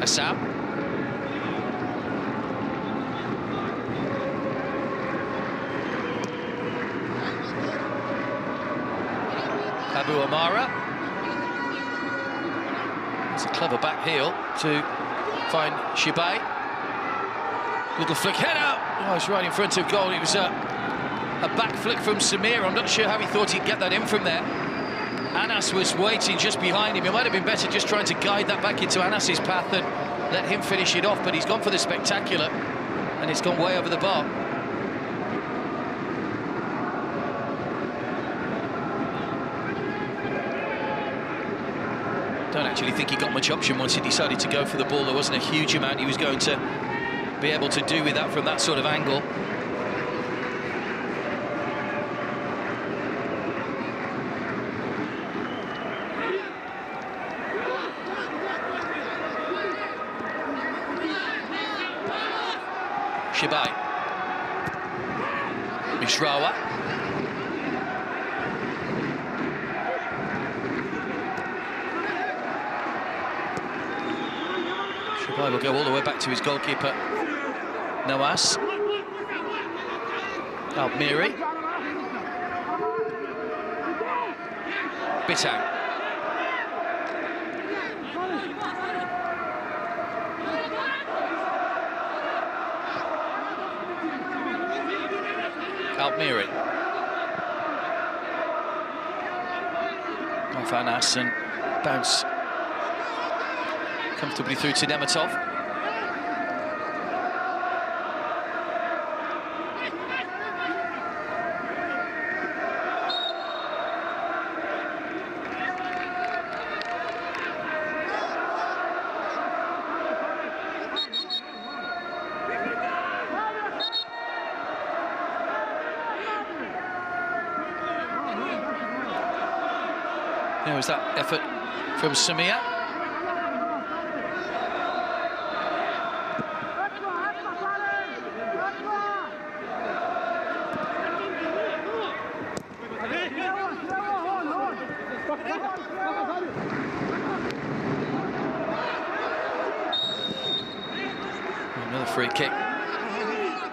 Assam. Abu Amara. It's a clever back heel to find Shibai. Little flick, head out. Oh, it's right in front of goal. It was a back flick from Samir. I'm not sure how he thought he'd get that in from there. Anas was waiting just behind him. It might have been better just trying to guide that back into Anas's path and let him finish it off, but he's gone for the spectacular, and it's gone way over the bar. Don't actually think he got much option once he decided to go for the ball. There wasn't a huge amount he was going to be able to do with that from that sort of angle. Shibai. Mishrawa. Shibai will go all the way back to his goalkeeper, Nawaz. Almiri. Bitang. Almiri. Off Anas and bounce comfortably through to Nematov. There was that effort from Samir. Another free kick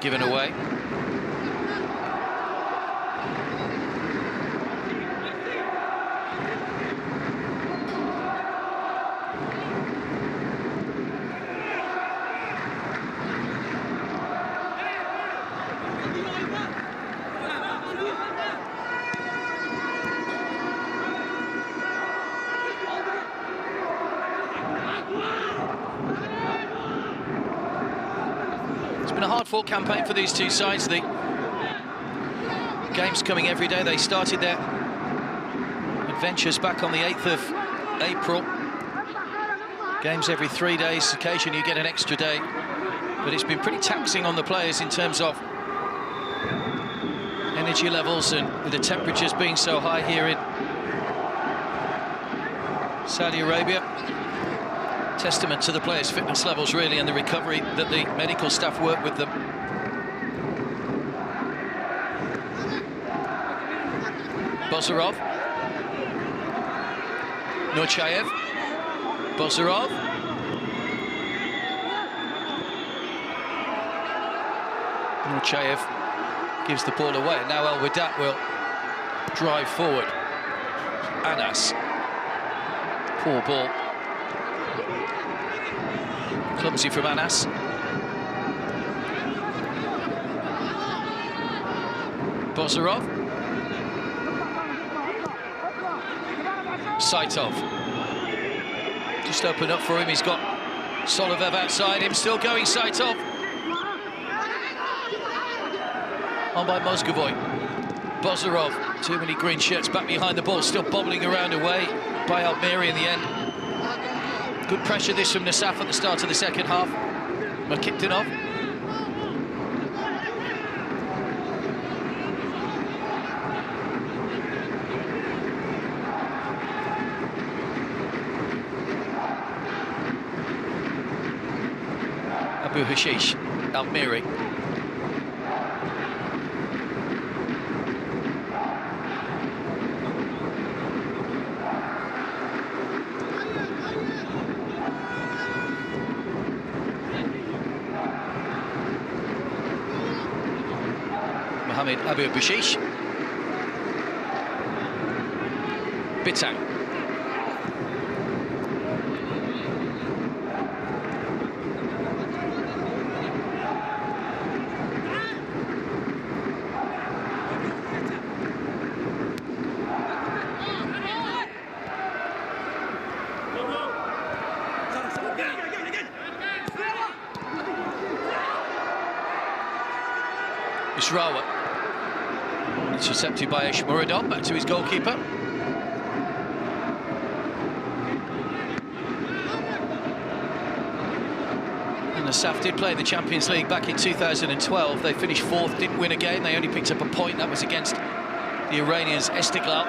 given away. It's been a hard-fought campaign for these two sides. The games coming every day. They started their adventures back on the 8th of April. Games every 3 days. Occasionally you get an extra day. But it's been pretty taxing on the players in terms of energy levels, and with the temperatures being so high here in Saudi Arabia. Testament to the players' fitness levels, really, and the recovery that the medical staff work with them. Bozarov. Nurchayev. Bozarov. Norchayev gives the ball away. Now Wehdat will drive forward. Anas. Poor ball. Clumsy from Anas. Bozarov. Saitov. Just opened up for him. He's got Solovev outside him. Still going, Saitov. On by Mozgovoy. Bozarov. Too many green shirts back behind the ball. Still bobbling around away by Almiri in the end. Good pressure this from Nasaf at the start of the second half. Makiptinov. Abu Hashish, Almiri. Mohamed Abu Hashish. Bitang. Ishrawa. Intercepted by Eshmuradov, back to his goalkeeper. And Nasaf did play in the Champions League back in 2012. They finished fourth, didn't win a game. They only picked up a point. That was against the Iranians Istiklal.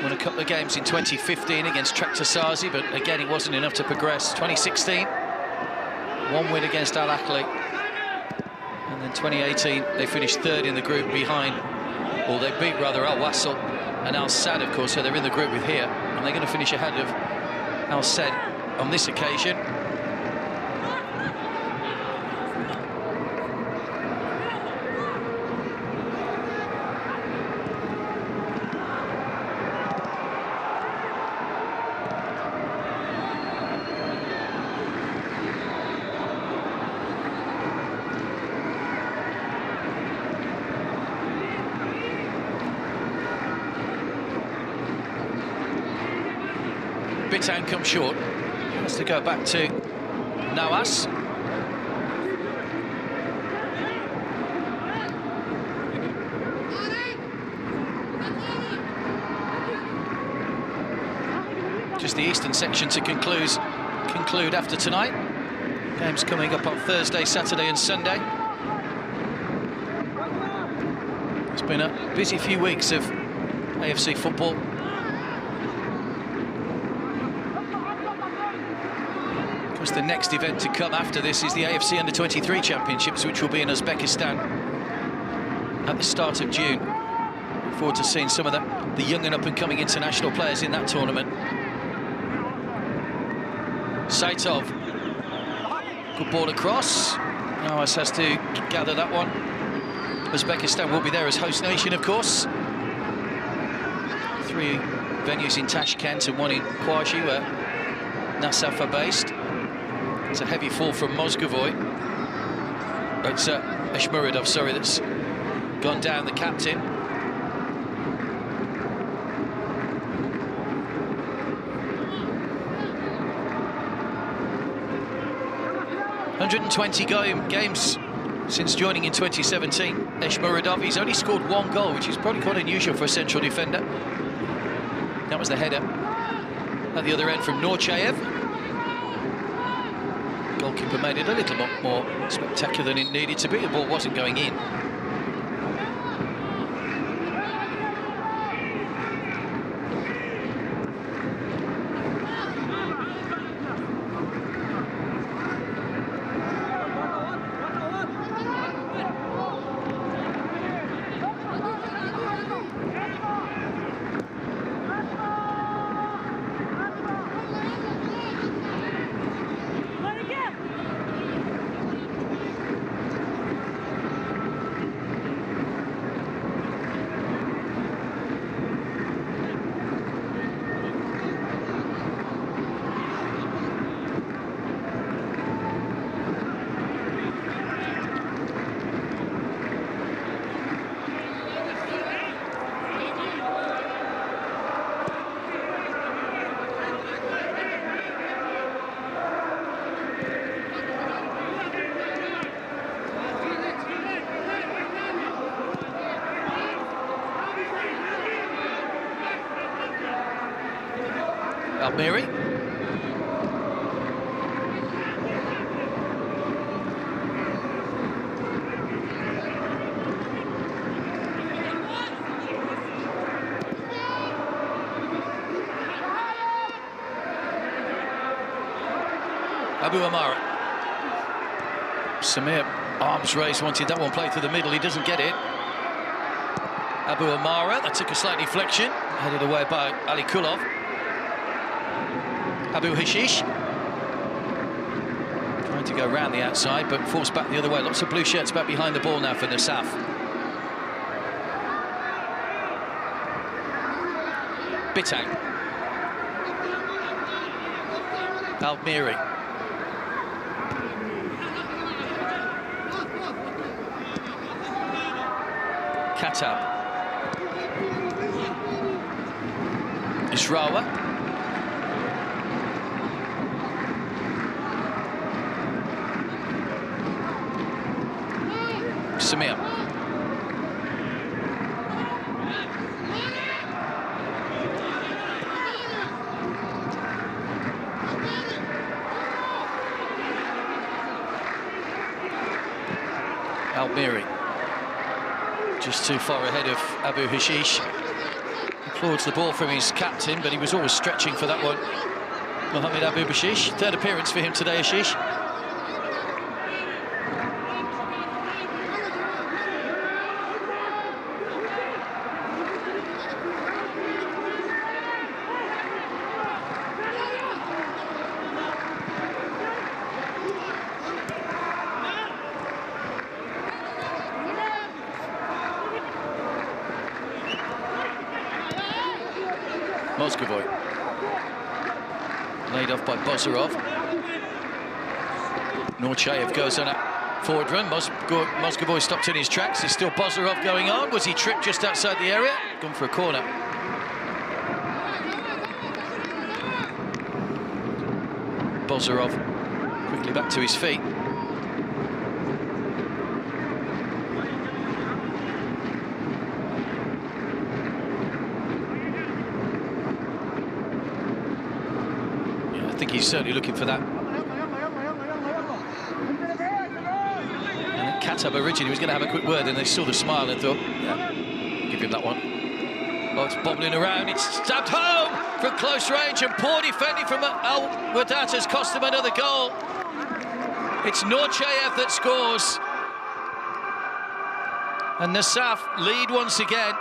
Won a couple of games in 2015 against Traktasazi, but again, it wasn't enough to progress. 2016, one win against Al Ahly. And then 2018, they finished third in the group behind, or they beat rather Al Wasl and Al Sadd, of course, so they're in the group with here, and they're going to finish ahead of Al Sadd on this occasion. Bitang comes short. Has to go back to Nawas. Just the eastern section to conclude after tonight. Games coming up on Thursday, Saturday and Sunday. It's been a busy few weeks of AFC football. The next event to come after this is the AFC Under-23 Championships, which will be in Uzbekistan at the start of June. Look forward to seeing some of the young and up-and-coming international players in that tournament. Saitov, good ball across. Nawas has to gather that one. Uzbekistan will be there as host nation, of course. 3 venues in Tashkent and 1 in Kwashi, where Nasaf are based. It's a heavy fall from Mozgovoy. It's Eshmuradov, sorry, that's gone down, the captain. (120 games since joining in 2017. Eshmuradov, he's only scored 1 goal, which is probably quite unusual for a central defender. That was the header at the other end from Norchayev. Goalkeeper made it a little more spectacular than it needed to be. The ball wasn't going in. Almiri. Abu Amara. Samir, arms raised, wanted that one played through the middle. He doesn't get it. Abu Amara, that took a slight deflection, headed away by Ali Kulov. Abu Hashish. Trying to go round the outside, but forced back the other way. Lots of blue shirts back behind the ball now for Nasaf. Bitang. Almiri. Katab. Ishrawa. Samir. Almiri. Just too far ahead of Abu Hashish. Applauds the ball from his captain, but he was always stretching for that one. Mohamed Abu Hashish, third appearance for him today, Hashish. Moscovoy. Laid off by Bozarov. Norchayev goes on a forward run. Moscovoy stopped in his tracks. There's still Bozarov going on. Was he tripped just outside the area? Gone for a corner. Bozarov quickly back to his feet. He's certainly looking for that. And Katab originally was going to have a quick word, and they saw the smile and thought, yeah, give him that one. Oh, it's bobbling around. It's stabbed home from close range, and poor defending from Wehdat has cost him another goal. It's Norchayev that scores. And Nasaf lead once again.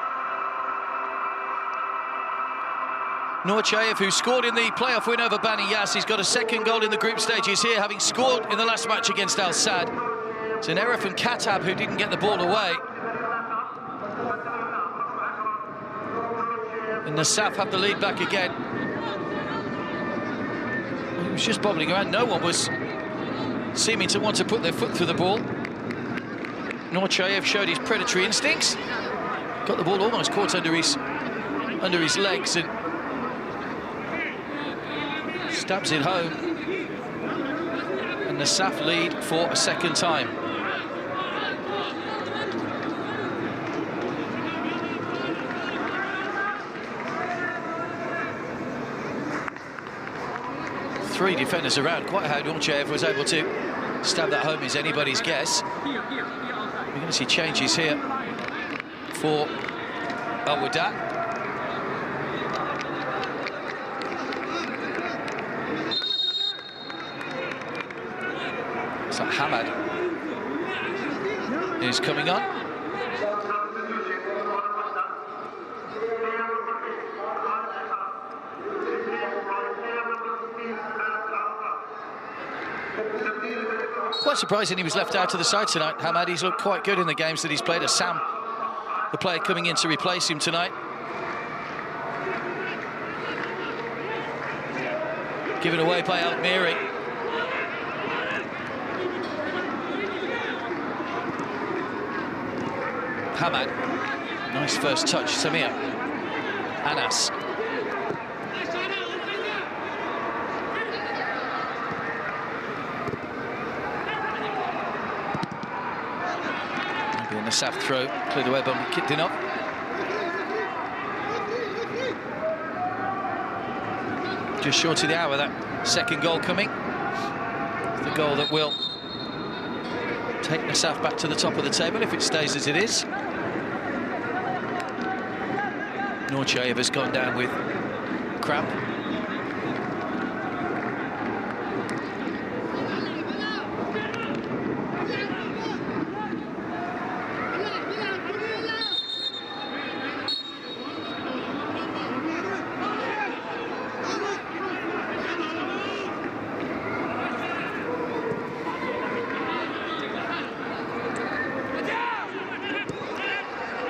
Norchayev, who scored in the playoff win over Bani Yas, he's got a second goal in the group stages here, having scored in the last match against Al Sadd. It's an error from Katab, who didn't get the ball away. And Nasaf have the lead back again. It was just bobbling around. No one was seeming to want to put their foot through the ball. Norchayev showed his predatory instincts. Got the ball almost caught under his legs and stabs it home, and the Nasaf lead for a second time. Three defenders around. Quite how Norchayev was able to stab that home is anybody's guess. We're going to see changes here for Wehdat. So Hamad is coming on. Quite surprising he was left out to the side tonight. Hamad, he's looked quite good in the games that he's played. As Sam, the player coming in to replace him tonight. Given away by Almiri. Hamad, nice first touch. Samir, Anas. Maybe a Nasaf throw, cleared away by Kitdinov. Just short of the hour, that second goal coming. The goal that will take Nasaf back to the top of the table if it stays as it is. Norchayev has gone down with cramp.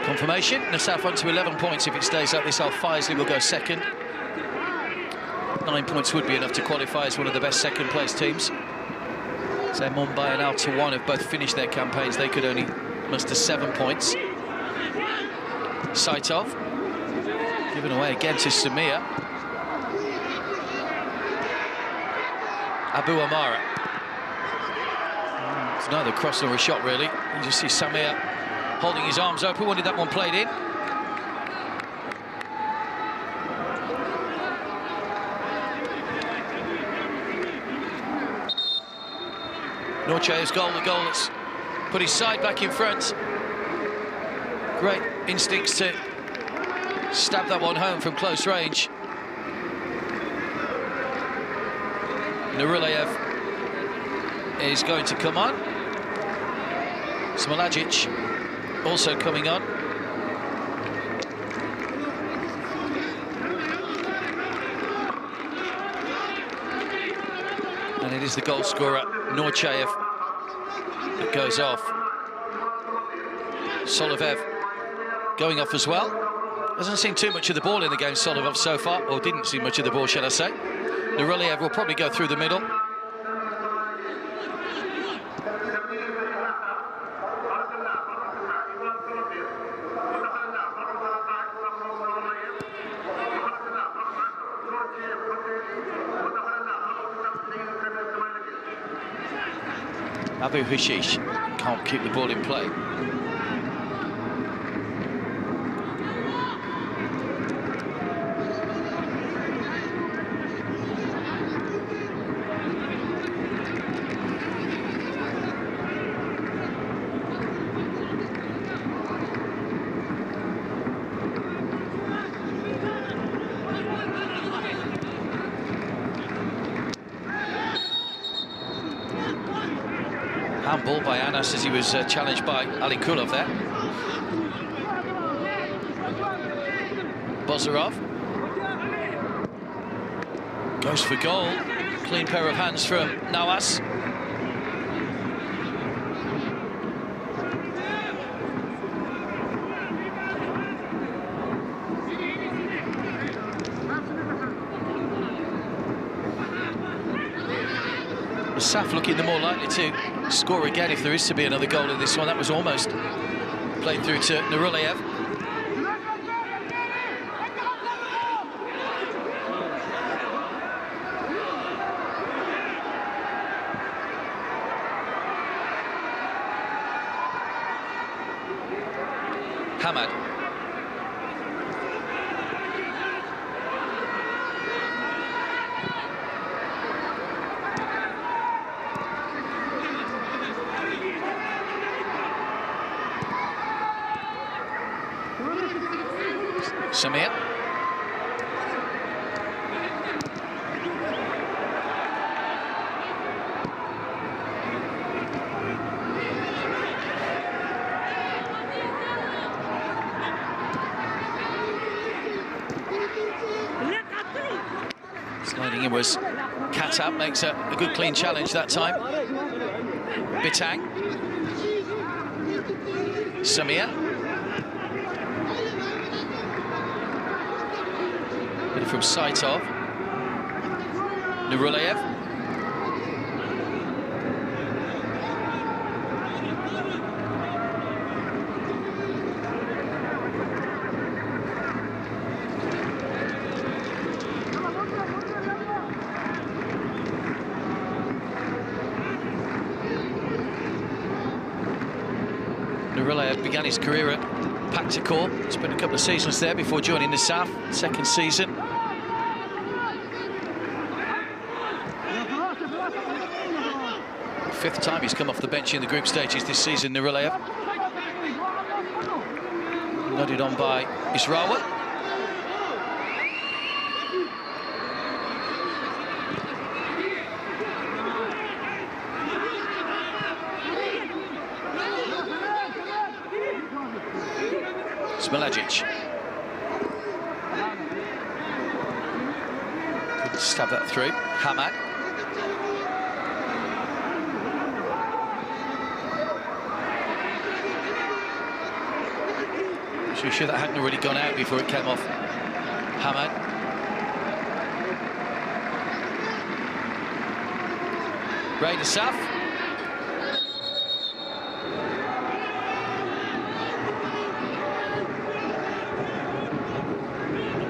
Confirmation, Nasaf on to 11 points. If it stays like this, Al-Faisley will go second. 9 points would be enough to qualify as one of the best second-place teams. So Mumbai and Al Tawan have both finished their campaigns. They could only muster 7 points. Saitov, given away again to Samir. Abu Amara. It's neither a cross nor a shot, really. You just see Samir holding his arms open, wanted that one played in. Norchayev's goal, the goal that's put his side back in front. Great instincts to stab that one home from close range. Nurulev is going to come on. Smolagic also coming on. And it is the goal scorer, Norchayev, that goes off. Solovev going off as well. Hasn't seen too much of the ball in the game, Solovev, so far, or didn't see much of the ball, shall I say. Nurulev will probably go through the middle. Abu Hashish can't keep the ball in play. Handball by Anas as he was challenged by Ali Kulov there. Bozarov goes for goal. Clean pair of hands from Nawaz. Nasaf looking the more likely to score again if there is to be another goal in this one. That was almost played through to Nurulev. Hamad. Samir. Sliding in was Katab, makes a good clean challenge that time. Bitang. Samir. From Saitov. Nurulev. Nurulev began his career at Paktikor. Spent a couple of seasons there before joining Nasaf, second season. 5th time he's come off the bench in the group stages this season, Nurulev. Nodded on by Israwa. Smalagic. Couldn't stab that through. Hamad. So sure that hadn't already gone out before it came off. Hamad. Ray Nasaf.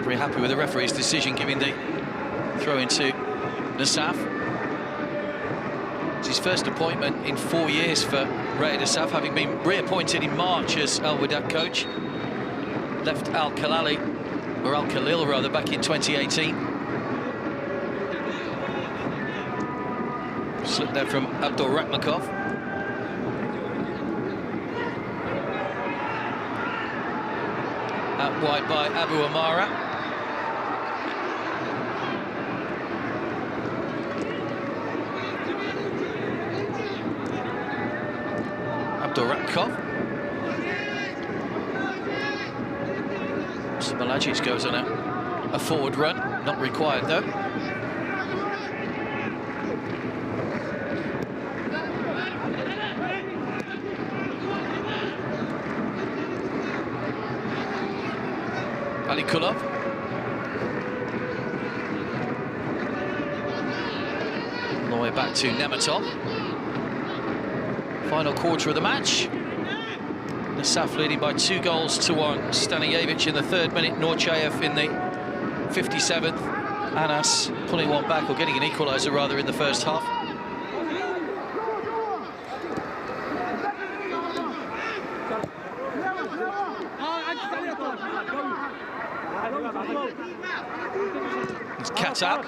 Very happy with the referee's decision, giving the throw into Nasaf. It's his first appointment in 4 years for Ray Nasaf, having been reappointed in March as Al Wehdat coach. Left Al Khalil rather, back in 2018. Slipped there from Abdul Rakhmakov. Out wide by Abu Amara. Abdul Rakhmakov. Smalagic goes on a forward run, not required though. Ali Kulov. All the way back to Nematov. Final quarter of the match. Nasaf leading by 2-1. Stanijevic in the 3rd minute, Norchayev in the 57th. Anas pulling one back, or getting an equaliser rather, in the first half. It's Katab.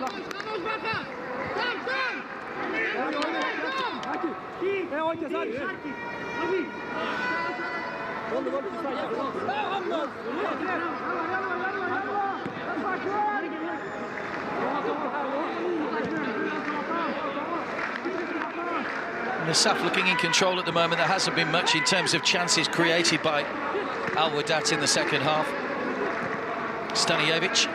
Nasaf looking in control at the moment. There hasn't been much in terms of chances created by Al Wehdat in the second half. Stanijevic.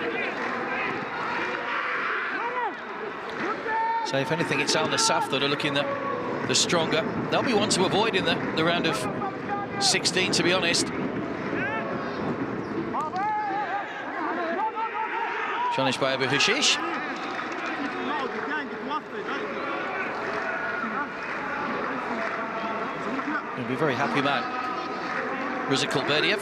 So if anything, it's Al Nasaf that are looking the stronger. They'll be one to avoid in the round of 16, to be honest. Challenged by Abu Hashish. He'll be very happy man. Rizikul Berdiev.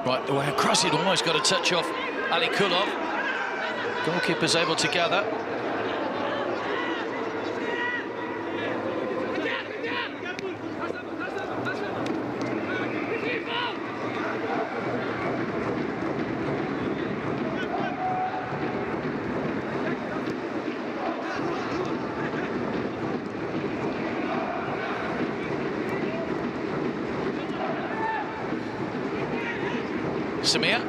Right, the way across it, almost got a touch off Ali Kulov. Goalkeeper's able to gather. Samir.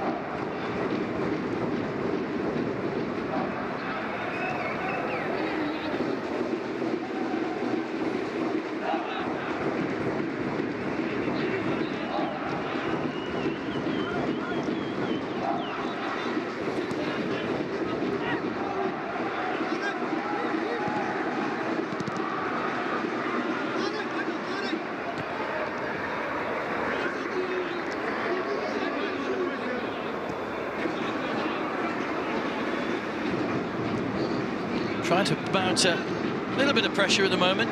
Trying to bounce A little bit of pressure at the moment.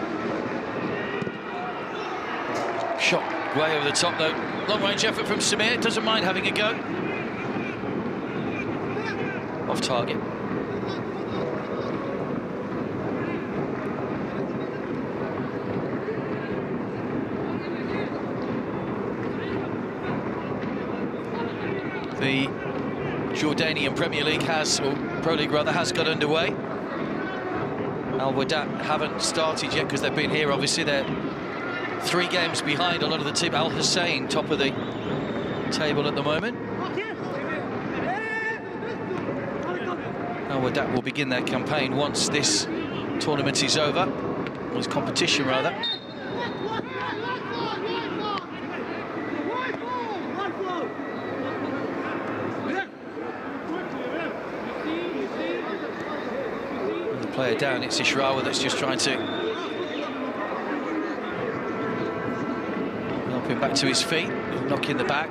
Shot way over the top, though. Long-range effort from Samir. Doesn't mind having a go. Off target. The Jordanian Premier League has, or Pro League rather, has got underway. Al Wehdat haven't started yet because they've been here, obviously. They're 3 games behind a lot of the team. Al Hussein, top of the table at the moment. Al Wehdat will begin their campaign once this tournament is over, or this competition rather. And the player down, it's Ishrawa that's just trying to help him back to his feet, knock in the back.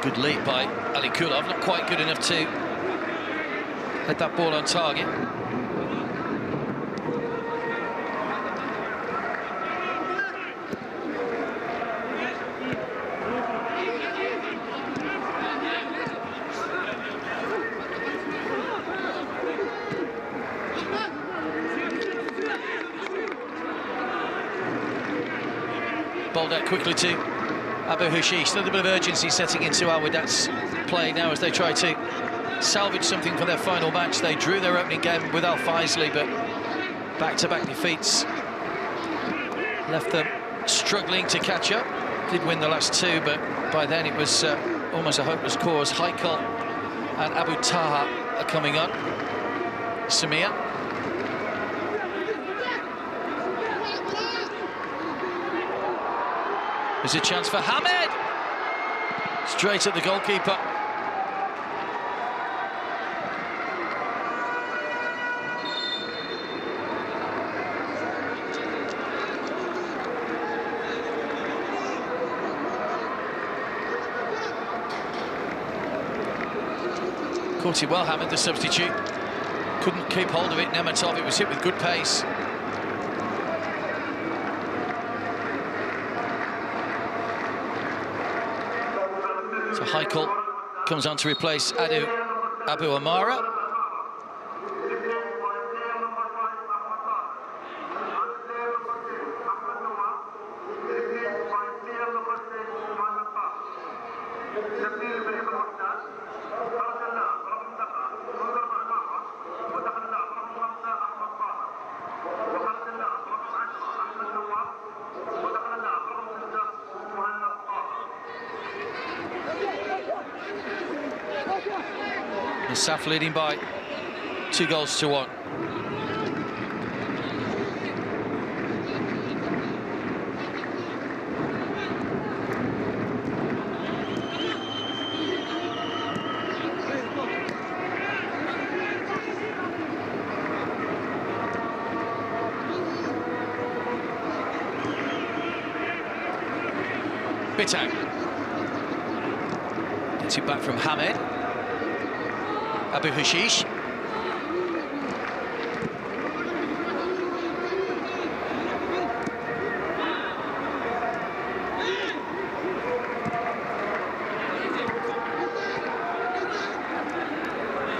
Good lead by Ali Kulov, not quite good enough to hit that ball on target. Bowled out quickly to Abu Hashish. A little bit of urgency setting into Al Wehdat's play now as they try to salvage something for their final match. They drew their opening game with Al Faisley, but back-to-back defeats left them struggling to catch up. Did win the last 2, but by then it was almost a hopeless cause. Haikal and Abu Taha are coming on. Samir. There's a chance for Hamed. Straight at the goalkeeper. Caught it well, Hamed, the substitute. Couldn't keep hold of it. Nematov, it was hit with good pace. So Haikal comes on to replace Abu Amara. Nasaf leading by 2-1. Bitang gets it back from Hamed. Abu Hashish.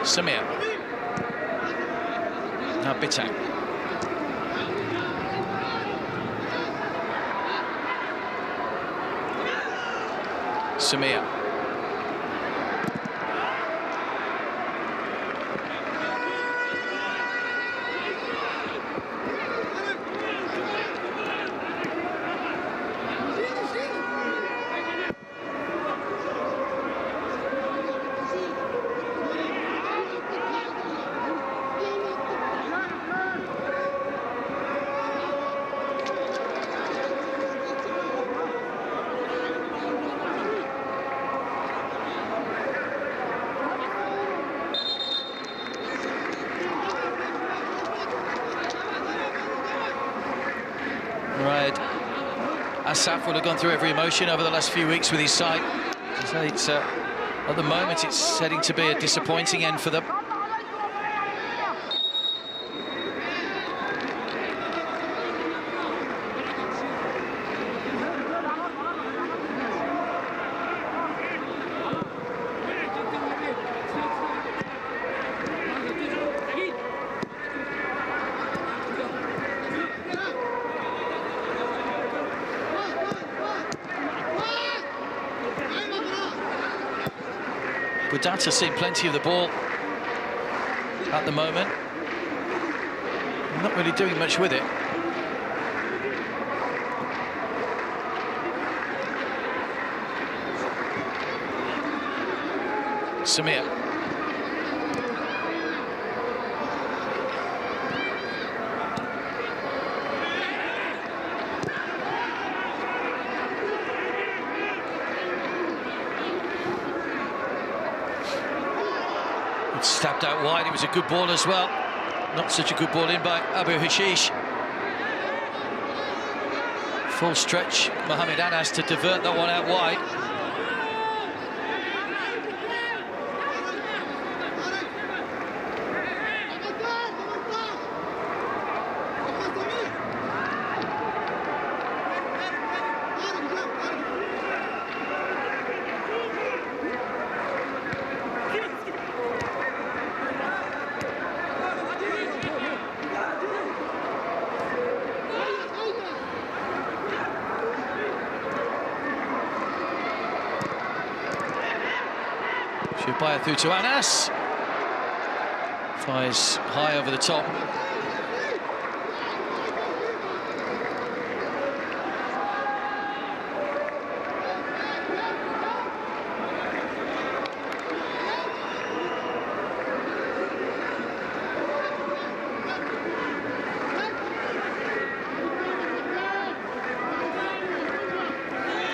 Samir. Now Bitang. Samir. Nasaf will have gone through every emotion over the last few weeks with his side. So it's, at the moment, it's heading to be a disappointing end for them. Wehdat has seen plenty of the ball at the moment. Not really doing much with it. Samir. Stabbed out wide. It was a good ball as well. Not such a good ball in by Abu Hashish. Full stretch. Mohamed Anas to divert that one out wide. Shubaya through to Anas. Fires high over the top.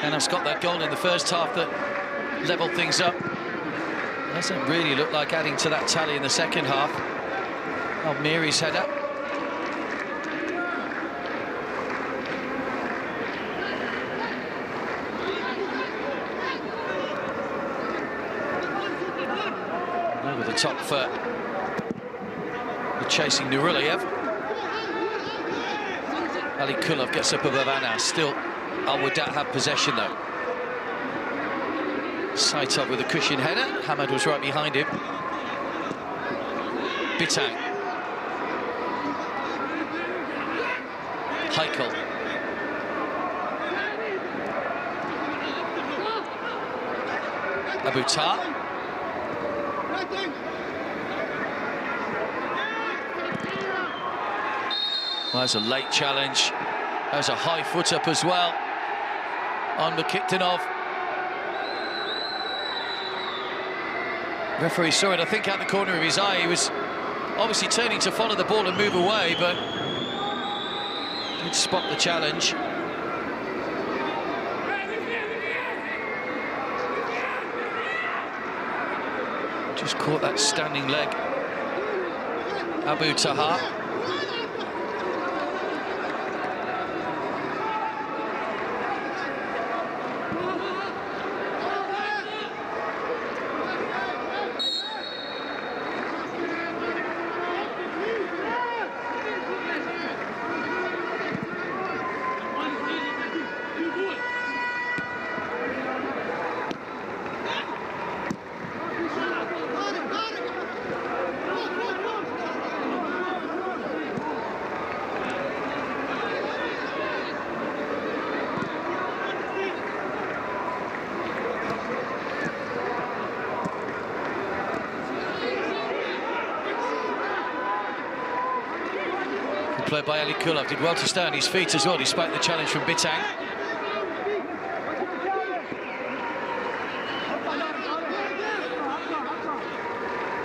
Anas got that goal in the first half that levelled things up. Doesn't really look like adding to that tally in the second half. Almiri's header. Over the top for the chasing Nuruliev. Ali Kulov gets up above Anas. Still, Wehdat have possession though. Saitov with a cushion header. Hamad was right behind him. Bitang. Heikel. Abutar. Well, there's a late challenge. There's a high foot up as well on Bekiktinov. Referee saw it, I think, out the corner of his eye. He was obviously turning to follow the ball and move away, but did spot the challenge. Just caught that standing leg. Abu Taha. Played by Ali Kulov, did well to stay on his feet as well, despite the challenge from Bitang.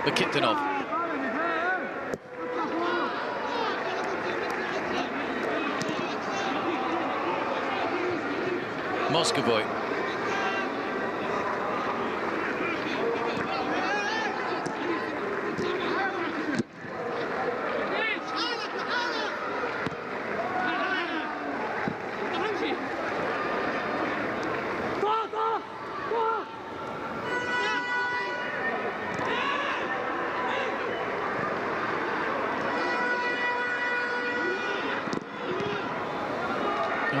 Bekiktinov. Moscovoy.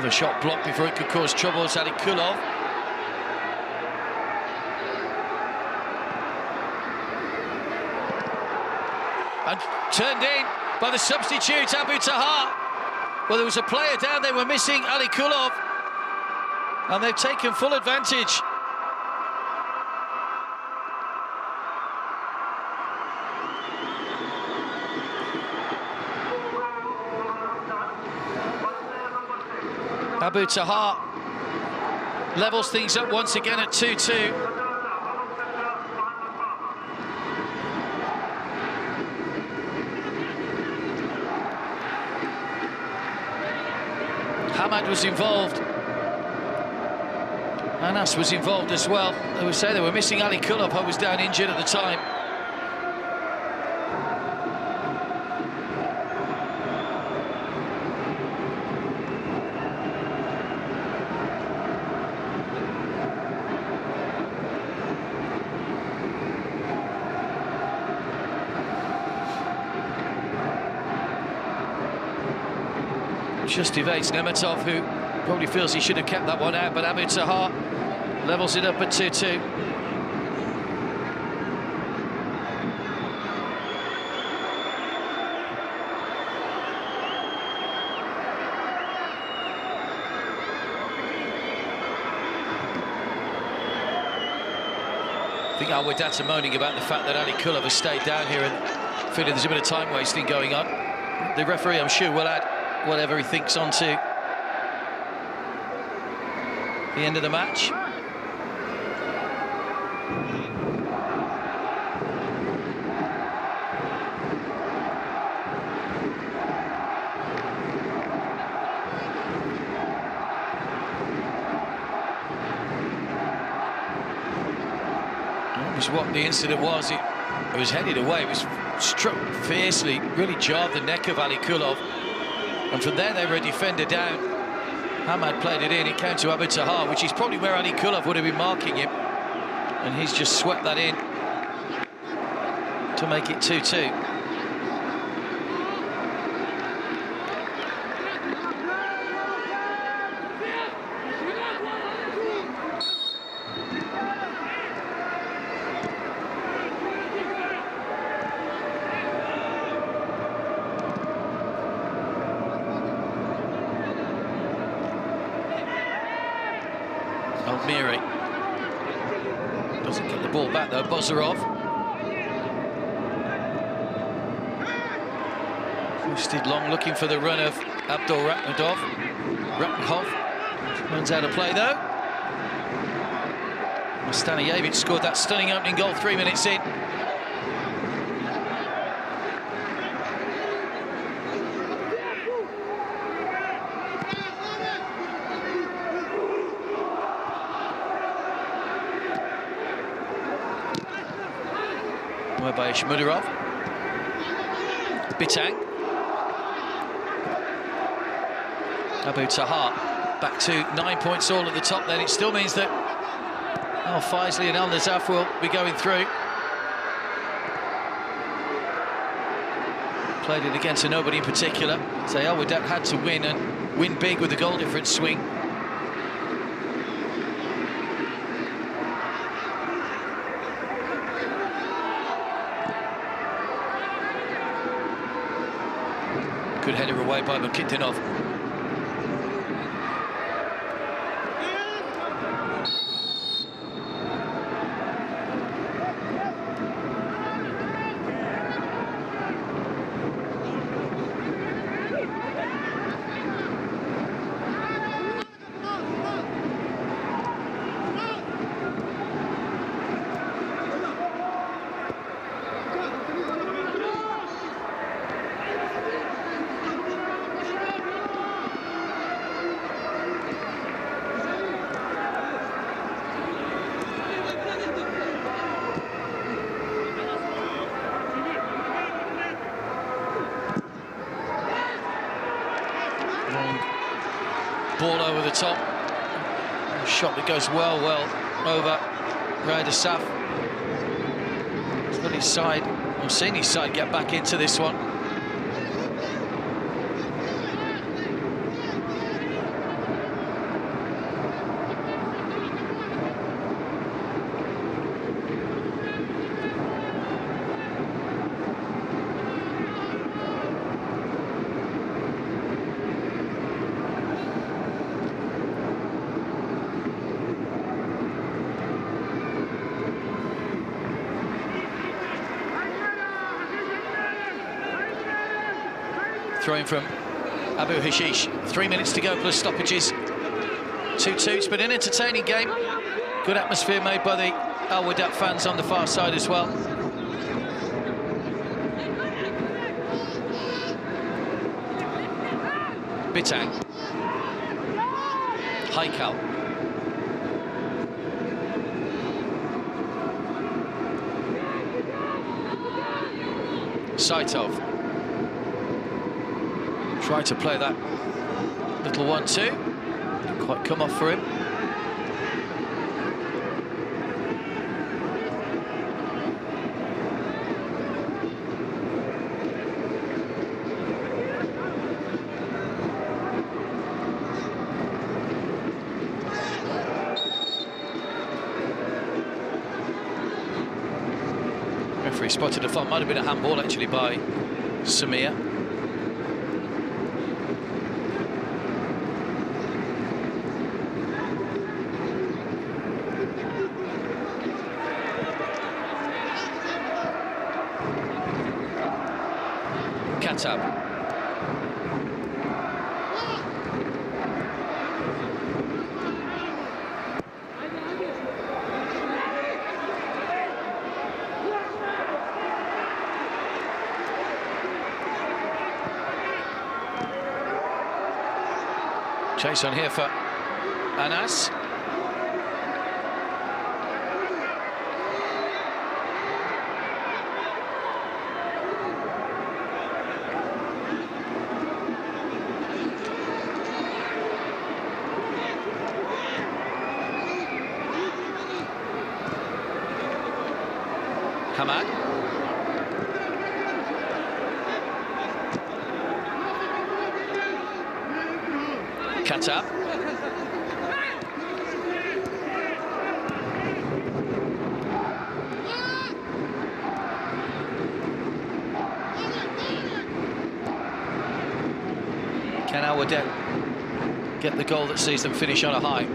a shot blocked before it could cause trouble. It's Ali Kulov. And turned in by the substitute, Abu Tahar. Well, there was a player down there, we're missing Ali Kulov. And they've taken full advantage. Abu Tahar levels things up once again at 2-2. Hamad was involved. Anas was involved as well. They would say they were missing Ali Kulov, who was down injured at the time. Just evades Nemetov, who probably feels he should have kept that one out, but Abu Tahar levels it up at 2-2. I think Wehdat are moaning about the fact that Ali Kulov has stayed down here and feeling there's a bit of time wasting going on. The referee, I'm sure, will add whatever he thinks onto the end of the match. That was what the incident was. It was headed away, it was struck fiercely, really jarred the neck of Ali Kulov. And from there, they were a defender down. Hamad played it in, it came to Abu Tahar, which is probably where Ali Kulov would have been marking him. And he's just swept that in to make it 2-2. Almiri doesn't get the ball back though. Bozarov boosted long, looking for the run of Abdul Rakhmadov. Runs out of play though. Stanijevic scored that stunning opening goal 3 minutes in. By Shmudurov. Bitang. Abu Tahar back to 9 points all at the top then. It still means that Al Faisley and Al Nasaf will be going through. Played it against a nobody in particular. So Wehdat had to win and win big with the goal difference swing. Good header away by Mukitdinov. Ball over the top. A shot that goes well over Nasaf. He's got his side. I've seen his side get back into this one. Throwing from Abu Hashish. 3 minutes to go plus stoppages. 2-2. It's been an entertaining game. Good atmosphere made by the Al Wehdat fans on the far side as well. Bitang. Haikal. Saitov. Tried to play that little 1-2. Didn't quite come off for him. Referee spotted a foul. Might have been a handball actually by Samir. Katab. Chase on here for Anas. Hamad. Katab. Can Al Wehdat get the goal that sees them finish on a high?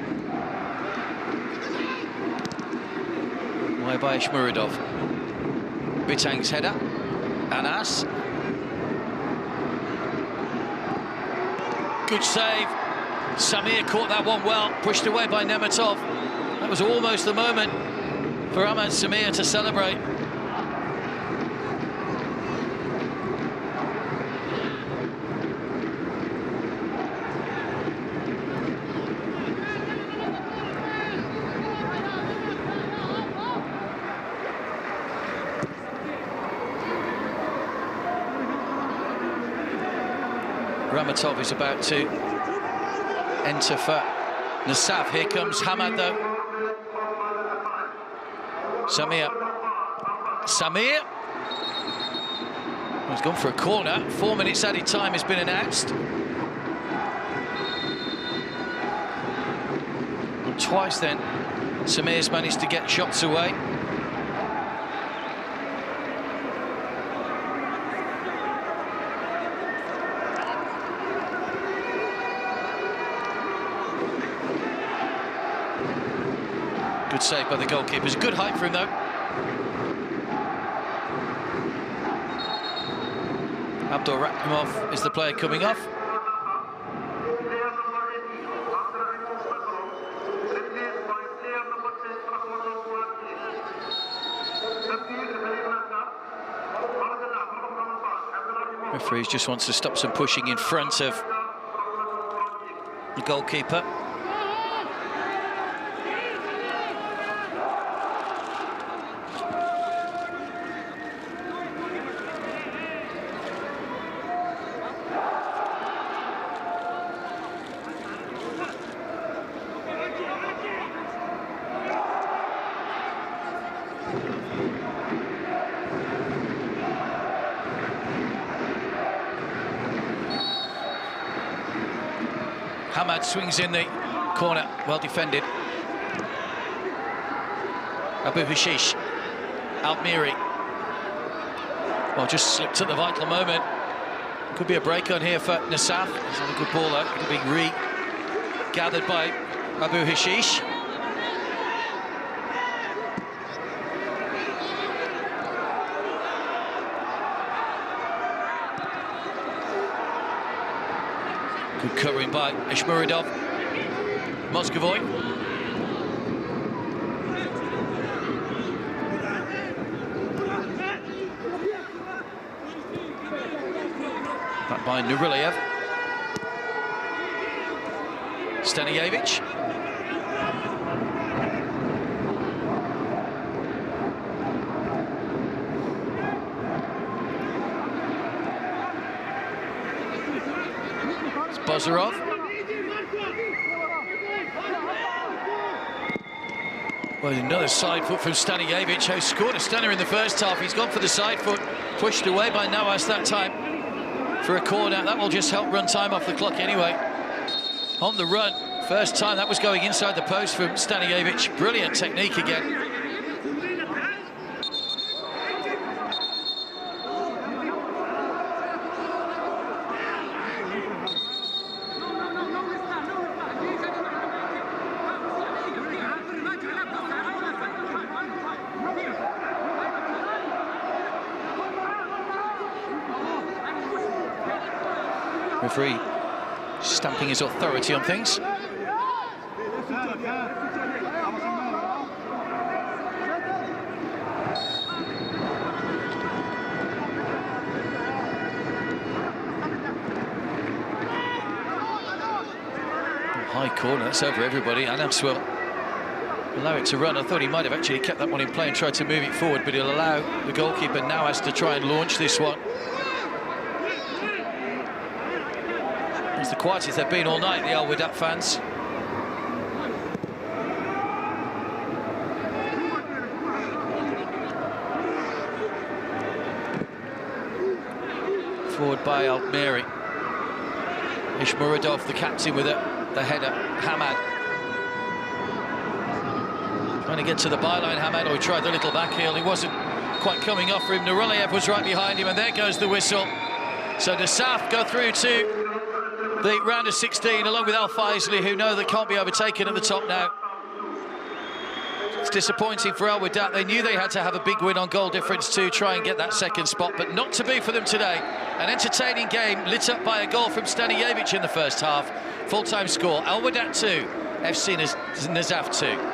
Way by Ishmuridov. Bitang's header. Anas. Good save. Samir caught that one well, pushed away by Nemetov. That was almost the moment for Ahmad Samir to celebrate. Ramatov is about to enter for Nasaf. Here comes Hamad though. Samir. He's gone for a corner. 4 minutes added time has been announced. And twice then, Samir's managed to get shots away. Good save by the goalkeepers. Good height for him though. Abdul Rahimov is the player coming off. Referee just wants to stop some pushing in front of the goalkeeper. Hamad swings in the corner, well defended. Abu Hashish, Altmiri. Well, just slipped at the vital moment. Could be a break on here for Nasaf. He's on a good ball though. It'll be regathered by Abu Hashish. Good covering by Ishmuradov. Moscovoy. Back by Nuriliev. Stanijevic. It's Bozarov. Well, another side foot from Stanijevic, who scored a stunner in the first half. He's gone for the side foot, pushed away by Nawaz that time for a corner. That will just help run time off the clock anyway. On the run, first time that was going inside the post from Stanijevic. Brilliant technique again. Referee stamping his authority on things. High corner, that's over everybody. Anams will allow it to run. I thought he might have actually kept that one in play and tried to move it forward, but he'll allow the goalkeeper now has to try and launch this one. It's the quietest they've been all night, the Wehdat fans. Forward by Almeri. Ishmuradov, the captain, with the header. Hamad. Trying to get to the byline, Hamad, or he tried the little back heel. He wasn't quite coming off for him. Nuriliev was right behind him, and there goes the whistle. So Nasaf go through to the round of 16, along with Al Faisley, who know they can't be overtaken at the top now. It's disappointing for Wehdat. They knew they had to have a big win on goal difference to try and get that second spot, but not to be for them today. An entertaining game lit up by a goal from Stanijevic in the first half. Full-time score, Wehdat 2, FC Nasaf 2.